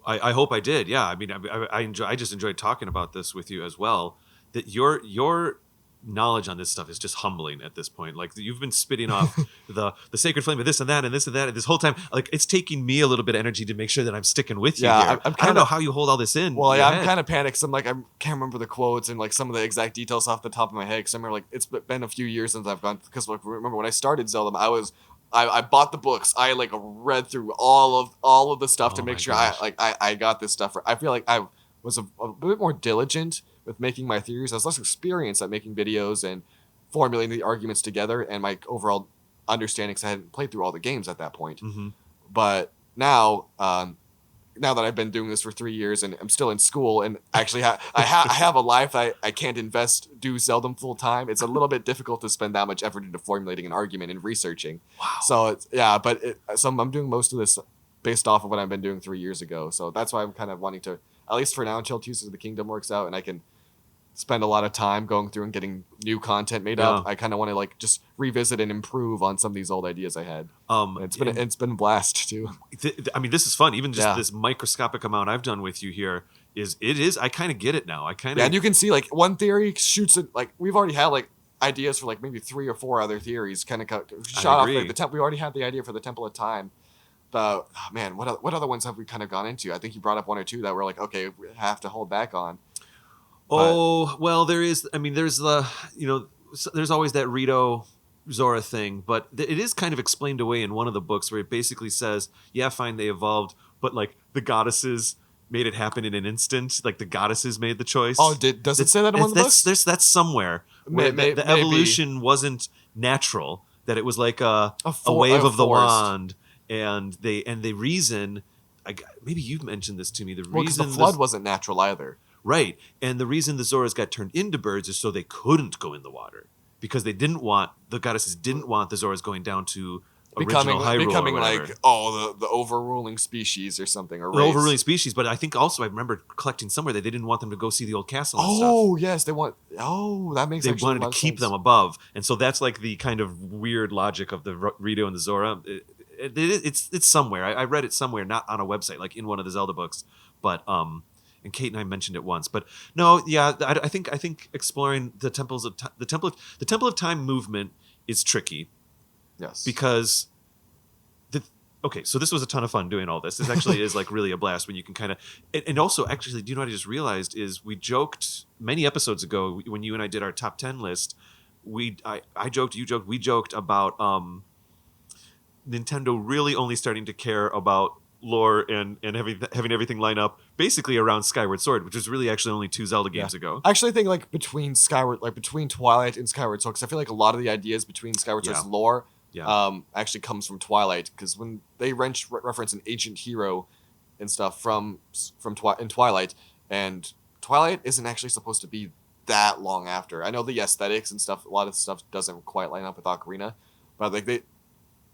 I hope I did. Yeah, I mean, I just enjoyed talking about this with you as well. That your knowledge on this stuff is just humbling at this point. Like you've been spitting off the sacred flame of this and that and this and that and this whole time. Like it's taking me a little bit of energy to make sure that I'm sticking with you. Yeah, here. I don't know how you hold all this in. Well, yeah, I'm kind of panicked. I'm like I can't remember the quotes and like some of the exact details off the top of my head. Because I remember like it's been a few years since I've gone. Because like, remember when I started Zeldom, I bought the books. I like read through all of the stuff to make sure I got this stuff. I feel like I was a bit more diligent with making my theories. I was less experienced at making videos and formulating the arguments together, and my overall understanding, because I hadn't played through all the games at that point. Mm-hmm. But now that I've been doing this for 3 years and I'm still in school and actually I have a life I can't do Zeldom full time, it's a little bit difficult to spend that much effort into formulating an argument and researching. Wow. So so I'm doing most of this based off of what I've been doing 3 years ago. So that's why I'm kind of wanting to, at least for now, until Tears of the Kingdom works out and I can spend a lot of time going through and getting new content made up. I kind of want to like just revisit and improve on some of these old ideas I had. It's been a blast too. I mean, this is fun. Even just this microscopic amount I've done with you here is. I kind of get it now. And you can see like one theory shoots it. Like we've already had like ideas for like maybe 3 or 4 other theories. Kind of shot off like the temple. We already had the idea for the Temple of Time. But man, what other ones have we kind of gone into? I think you brought up 1 or 2 that we're like, okay, we have to hold back on. Oh, well, there is. I mean, there's there's always that Rito Zora thing, but it is kind of explained away in one of the books where it basically says, yeah, fine, they evolved, but like the goddesses made it happen in an instant. Like the goddesses made the choice. Oh, does it say that in one of the books? That's somewhere where the evolution wasn't natural, that it was like a wave of the wand, and they reason. Maybe you've mentioned this to me. The reason the flood wasn't natural either. Right. And the reason the Zoras got turned into birds is so they couldn't go in the water. Because the goddesses didn't want the Zoras going down to original Hyrule becoming or like, the overruling species or something. Or the overruling species. But I think also I remember collecting somewhere that they didn't want them to go see the old castle and stuff. Oh, yes. That makes sense. They wanted to keep them above. And so that's like the kind of weird logic of the Rito and the Zora. It's somewhere. I read it somewhere, not on a website, like in one of the Zelda books. But and Kate and I mentioned it once, but no, yeah, I think exploring the Temple of Time movement is tricky. Yes, because so this was a ton of fun doing all this. This actually is like really a blast when you can kind of, and also actually, do you know what I just realized is we joked many episodes ago when you and I did our top 10 list. I joked, you joked, we joked about Nintendo really only starting to care about lore and having everything line up basically around Skyward Sword, which was really actually only 2 Zelda games ago. I actually think like between Twilight and Skyward Sword, because I feel like a lot of the ideas between Skyward Sword's lore actually comes from Twilight, because when they reference an ancient hero and stuff in Twilight, and Twilight isn't actually supposed to be that long after. I know the aesthetics and stuff, a lot of stuff doesn't quite line up with Ocarina, but like they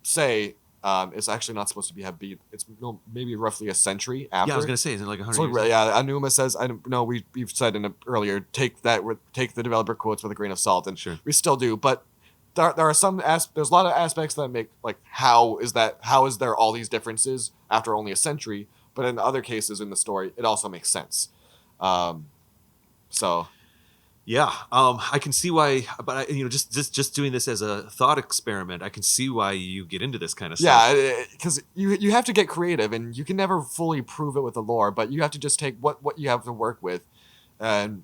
say it's actually not supposed to be. It's maybe roughly a century after. Yeah, I was gonna say, is it like 100 years? Yeah, Anuma says. I know we've said earlier. Take the developer quotes with a grain of salt, and we still do. But there are some there's a lot of aspects that make like how is there all these differences after only a century? But in other cases in the story, it also makes sense. So. Yeah, I can see why, but just doing this as a thought experiment, I can see why you get into this kind of stuff. Yeah, because you have to get creative, and you can never fully prove it with the lore, but you have to just take what you have to work with, and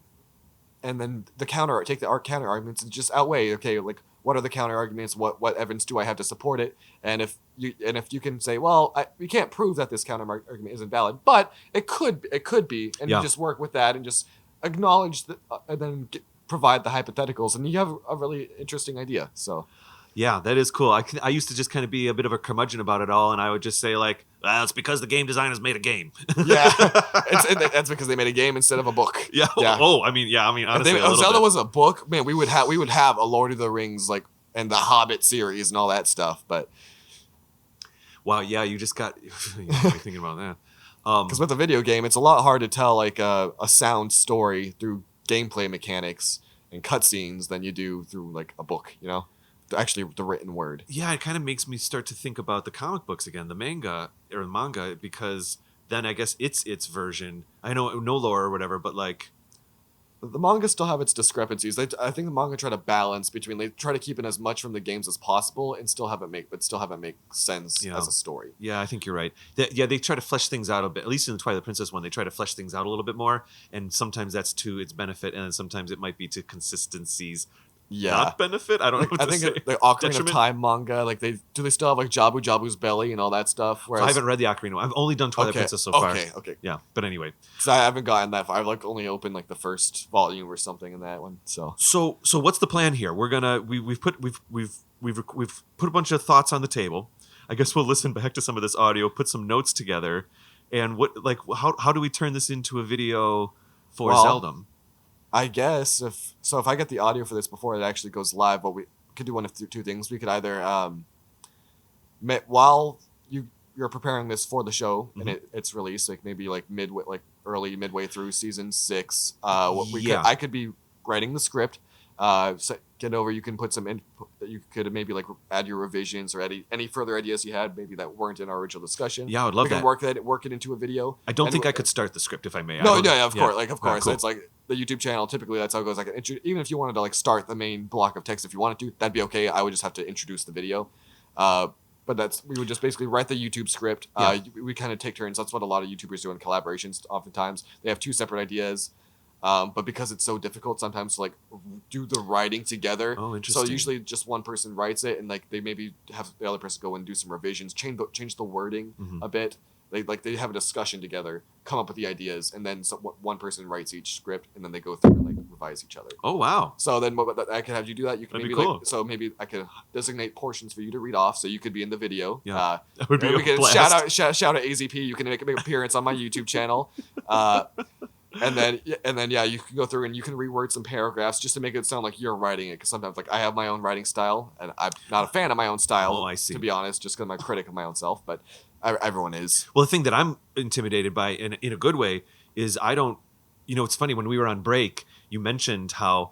then take the counter arguments and just outweigh. Okay, like what are the counter arguments? What evidence do I have to support it? And if you can say, well, we can't prove that this counter argument isn't valid, but it could be, and you just work with that and just acknowledge that, and then provide the hypotheticals, and you have a really interesting idea. So, yeah, that is cool. I used to just kind of be a bit of a curmudgeon about it all, and I would just say like, well, it's because the game designers made a game. Yeah, that's because they made a game instead of a book. Yeah. Oh, I mean, honestly, if Zelda was a book, man, we would have a Lord of the Rings and the Hobbit series and all that stuff. But Wow, yeah, you just got you got me thinking about that. Because with a video game, it's a lot hard to tell like a sound story through gameplay mechanics and cutscenes than you do through like a book. Actually the written word. Yeah, it kind of makes me start to think about the comic books again, the manga, because then I guess it's its version. I know no lore or whatever, but like The manga still have its discrepancies. I think the manga try to balance between they try to keep in as much from the games as possible and still have it make sense as a story. Yeah, I think you're right. They try to flesh things out a bit. At least in the Twilight Princess one, they try to flesh things out a little bit more, and sometimes that's to its benefit, and then sometimes it might be to consistency's not benefit. I don't know. What I to think say. the Ocarina of Detriment? Time manga, like they still have like Jabu's belly and all that stuff. Whereas I haven't read the Ocarina one. I've only done Twilight Princess so far. Okay. Yeah, but anyway. So I haven't gotten that far. I've like only opened like the first volume or something in that one. So what's the plan here? We're gonna we've put a bunch of thoughts on the table. I guess we'll listen back to some of this audio, put some notes together, and how do we turn this into a video for Zeldom? I guess if I get the audio for this before it actually goes live, what we could do one of two things. We could either while you're preparing this for the show and it's released, like maybe like midway through season 6, I could be writing the script. Get over. You can put some input that you could maybe like add your revisions or any further ideas you had maybe that weren't in our original discussion. Yeah, I would love that. We can work it into a video. I don't think I could start the script if I may. No, yeah, of course. Cool. It's like the YouTube channel. Typically, that's how it goes. Like, even if you wanted to like start the main block of text, if you wanted to, that'd be okay. I would just have to introduce the video. But we would just basically write the YouTube script. We kind of take turns. That's what a lot of YouTubers do in collaborations. Oftentimes, they have 2 separate ideas. But because it's so difficult sometimes to like do the writing together. Oh, interesting. So usually just one person writes it and like they maybe have the other person go and do some revisions, change the wording a bit. They have a discussion together, come up with the ideas, and then one person writes each script, and then they go through and like revise each other. Oh wow! So then I could have you do that. You can That'd maybe be cool. maybe I could designate portions for you to read off, so you could be in the video. Yeah, that would be a we could blast. shout out AZP. You can make an appearance on my YouTube channel. And then you can go through and you can reword some paragraphs just to make it sound like you're writing it. Because sometimes like I have my own writing style, and I'm not a fan of my own style. Oh, I see. To be honest, just because I'm a critic of my own self, but everyone is. Well, the thing that I'm intimidated by, in a good way, is I don't. It's funny when we were on break, you mentioned how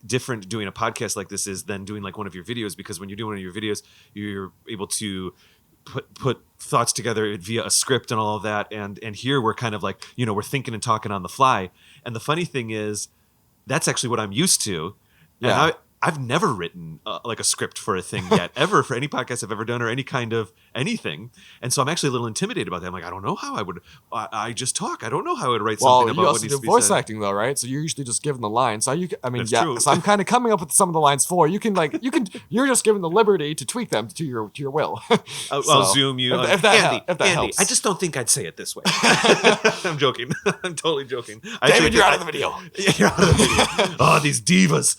different doing a podcast like this is than doing like one of your videos, because when you're doing one of your videos, you're able to put thoughts together via a script and all of that, and here we're kind of like we're thinking and talking on the fly. And the funny thing is that's actually what I'm used to. And I've never written like a script for a thing yet, ever, for any podcast I've ever done or any kind of anything. And so I'm actually a little intimidated about that. I'm like, I don't know how I would. I just talk. I don't know how I would write something about what needs to be said. You also do voice acting though, right? So you're usually just given the lines. So That's true. So I'm kind of coming up with some of the lines for you. You're just given the liberty to tweak them to your will. I'll zoom you. If that Andy, helps. I just don't think I'd say it this way. I'm joking. I'm totally joking. David, you're out of the video. Yeah, you're out of the video. Oh, these divas.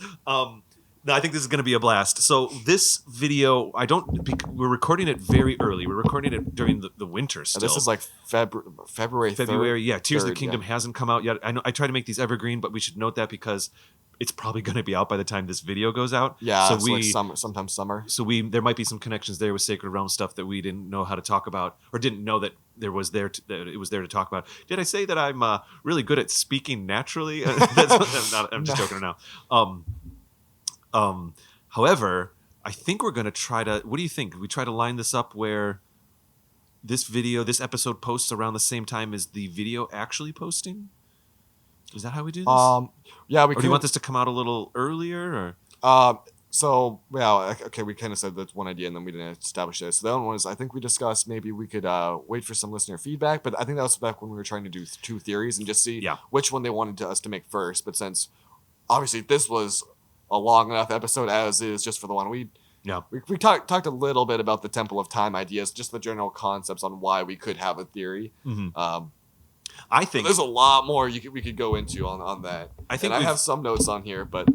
No, I think this is going to be a blast. So this video, we're recording it very early. We're recording it during the winter still. This is like February 3rd. Yeah, Tears of the 3rd, Kingdom hasn't come out yet. I know I try to make these evergreen, but we should note that because it's probably going to be out by the time this video goes out. Yeah, so like sometimes summer. So there might be some connections there with Sacred Realm stuff that we didn't know how to talk about, or didn't know that it was there to talk about. Did I say that I'm really good at speaking naturally? I'm just joking now. However, I think we're going to try to. What do you think? We try to line this up where this episode posts around the same time as the video actually posting. Is that how we do this? Yeah, do you want this to come out a little earlier, or? So, yeah, okay, we kind of said that's one idea, and then we didn't establish this. So the other one was, I think we discussed maybe we could wait for some listener feedback, but I think that was back when we were trying to do 2 theories and just see which one they wanted us to make first. But since, obviously, this was a long enough episode as is just for the one, we talked a little bit about the Temple of Time ideas, just the general concepts on why we could have a theory. Mm-hmm. I think there's a lot more we could go into on that. I have some notes on here, but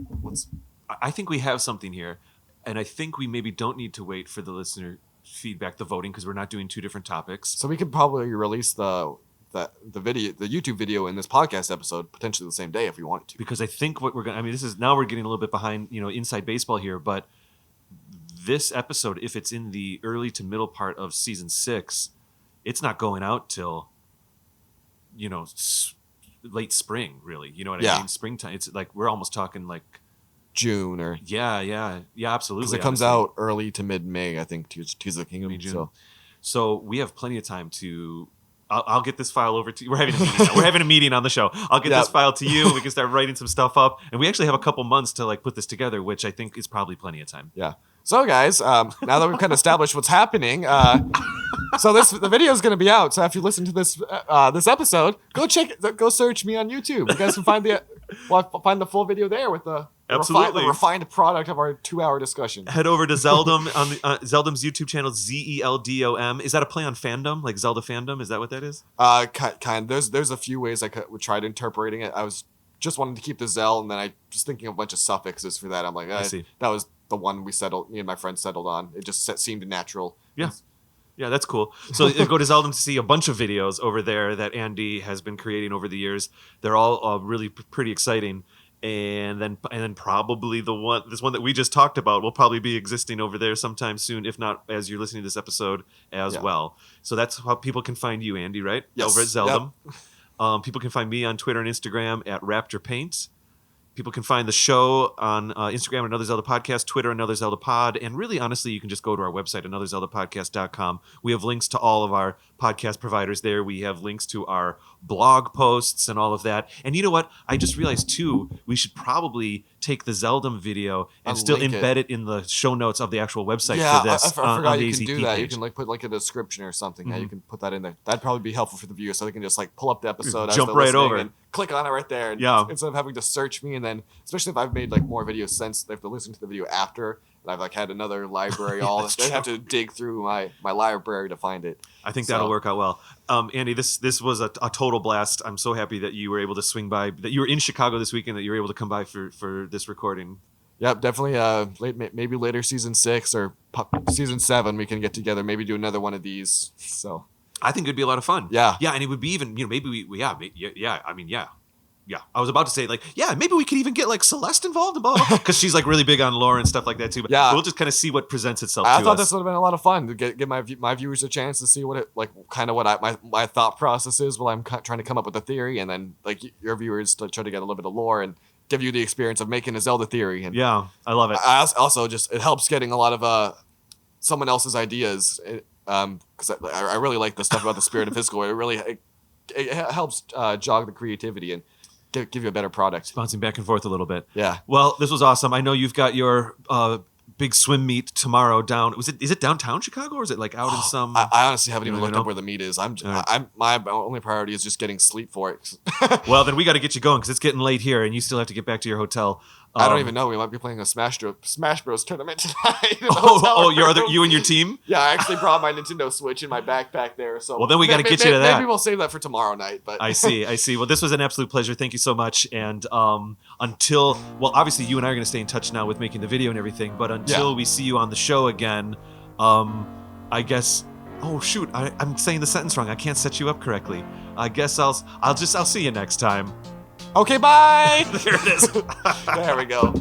I think we have something here, and I think we maybe don't need to wait for the listener feedback, the voting, because we're not doing 2 different topics. So we could probably release the YouTube video in this podcast episode potentially the same day if we wanted to. Because I think what we're going to, this is, now we're getting a little bit behind, inside baseball here, but this episode, if it's in the early to middle part of season 6, it's not going out till, late spring, really. You know what I mean? Springtime. It's like we're almost talking like June or yeah, absolutely. because it comes out early to mid-May, I think, Tears of the Kingdom. So we have plenty of time to. I'll get this file over to you. We're having a meeting. We're having a meeting on the show. I'll get this file to you. We can start writing some stuff up, and we actually have a couple months to like put this together, which I think is probably plenty of time. Yeah. So guys, now that we've kind of established what's happening, the video is going to be out. So if you listen to this episode, go search me on YouTube. You guys can find the full video there with the refined product of our 2-hour discussion. Head over to Zeldom on the Zeldom's YouTube channel, Zeldom. Is that a play on fandom, like Zelda fandom? Is that what that is? Kind. There's a few ways I would try to interpreting it. I was just wanting to keep the Zel, and then I was thinking of a bunch of suffixes for that. I'm like, I see. That was the one me and my friend settled on. It just seemed natural. Yeah. Yeah, that's cool. So go to Zeldom to see a bunch of videos over there that Andy has been creating over the years. They're all really pretty exciting. And then probably this one that we just talked about will probably be existing over there sometime soon, if not as you're listening to this episode as well. So that's how people can find you, Andy, right? Yes. Over at Zeldom. Yep. People can find me on Twitter and Instagram at Raptor Paint. People can find the show on Instagram, Another Zelda Podcast, Twitter, Another Zelda Pod, and really, honestly, you can just go to our website, anotherzeldapodcast.com. We have links to all of our podcast providers there. We have links to our blog posts and all of that. And you know what? I just realized, too, we should probably take the Zeldom video and still embed it in the show notes of the actual website for this. I forgot you can do that. Page. You can like put like a description or something. Yeah, you can put that in there. That'd probably be helpful for the viewer, so they can just like pull up the episode, jump right over, and click on it right there. And instead of having to search me, and then especially if I've made like more videos since, they have to listen to the video after, and I've like had another library. They have to dig through my library to find it. I think that'll work out well. Andy, this was a total blast. I'm so happy that you were able to swing by, that you were in Chicago this weekend, that you were able to come by for this recording. Yep, definitely. Maybe later season 6 or season 7, we can get together. Maybe do another one of these. So I think it'd be a lot of fun. Yeah, and it would be even. Maybe Yeah, I was about to say maybe we could even get like Celeste involved because she's like really big on lore and stuff like that too. But we'll just kind of see what presents itself. I thought this would have been a lot of fun to get my viewers a chance to see what it like, kind of what my thought process is while I'm trying to come up with a theory, and then like your viewers to try to get a little bit of lore and give you the experience of making a Zelda theory. And yeah, I love it. Also, just it helps getting a lot of someone else's ideas. Because I really like the stuff about the spirit and physical. It helps jog the creativity and give you a better product. Bouncing back and forth a little bit. Yeah. Well, this was awesome. I know you've got your big swim meet tomorrow down. Is it downtown Chicago, or is it like out in some? I honestly haven't even looked up where the meet is. My only priority is just getting sleep for it. Well, then we got to get you going because it's getting late here, and you still have to get back to your hotel. I don't even know. We might be playing a Smash Bros tournament tonight. You and your team? Yeah, I actually brought my Nintendo Switch in my backpack there. So well, then we got to get you to that. Maybe we'll save that for tomorrow night. But I see. Well, this was an absolute pleasure. Thank you so much. And obviously you and I are going to stay in touch now with making the video and everything. But until we see you on the show again, I guess. Oh shoot! I'm saying the sentence wrong. I can't set you up correctly. I guess I'll see you next time. Okay, bye. There it is. There we go.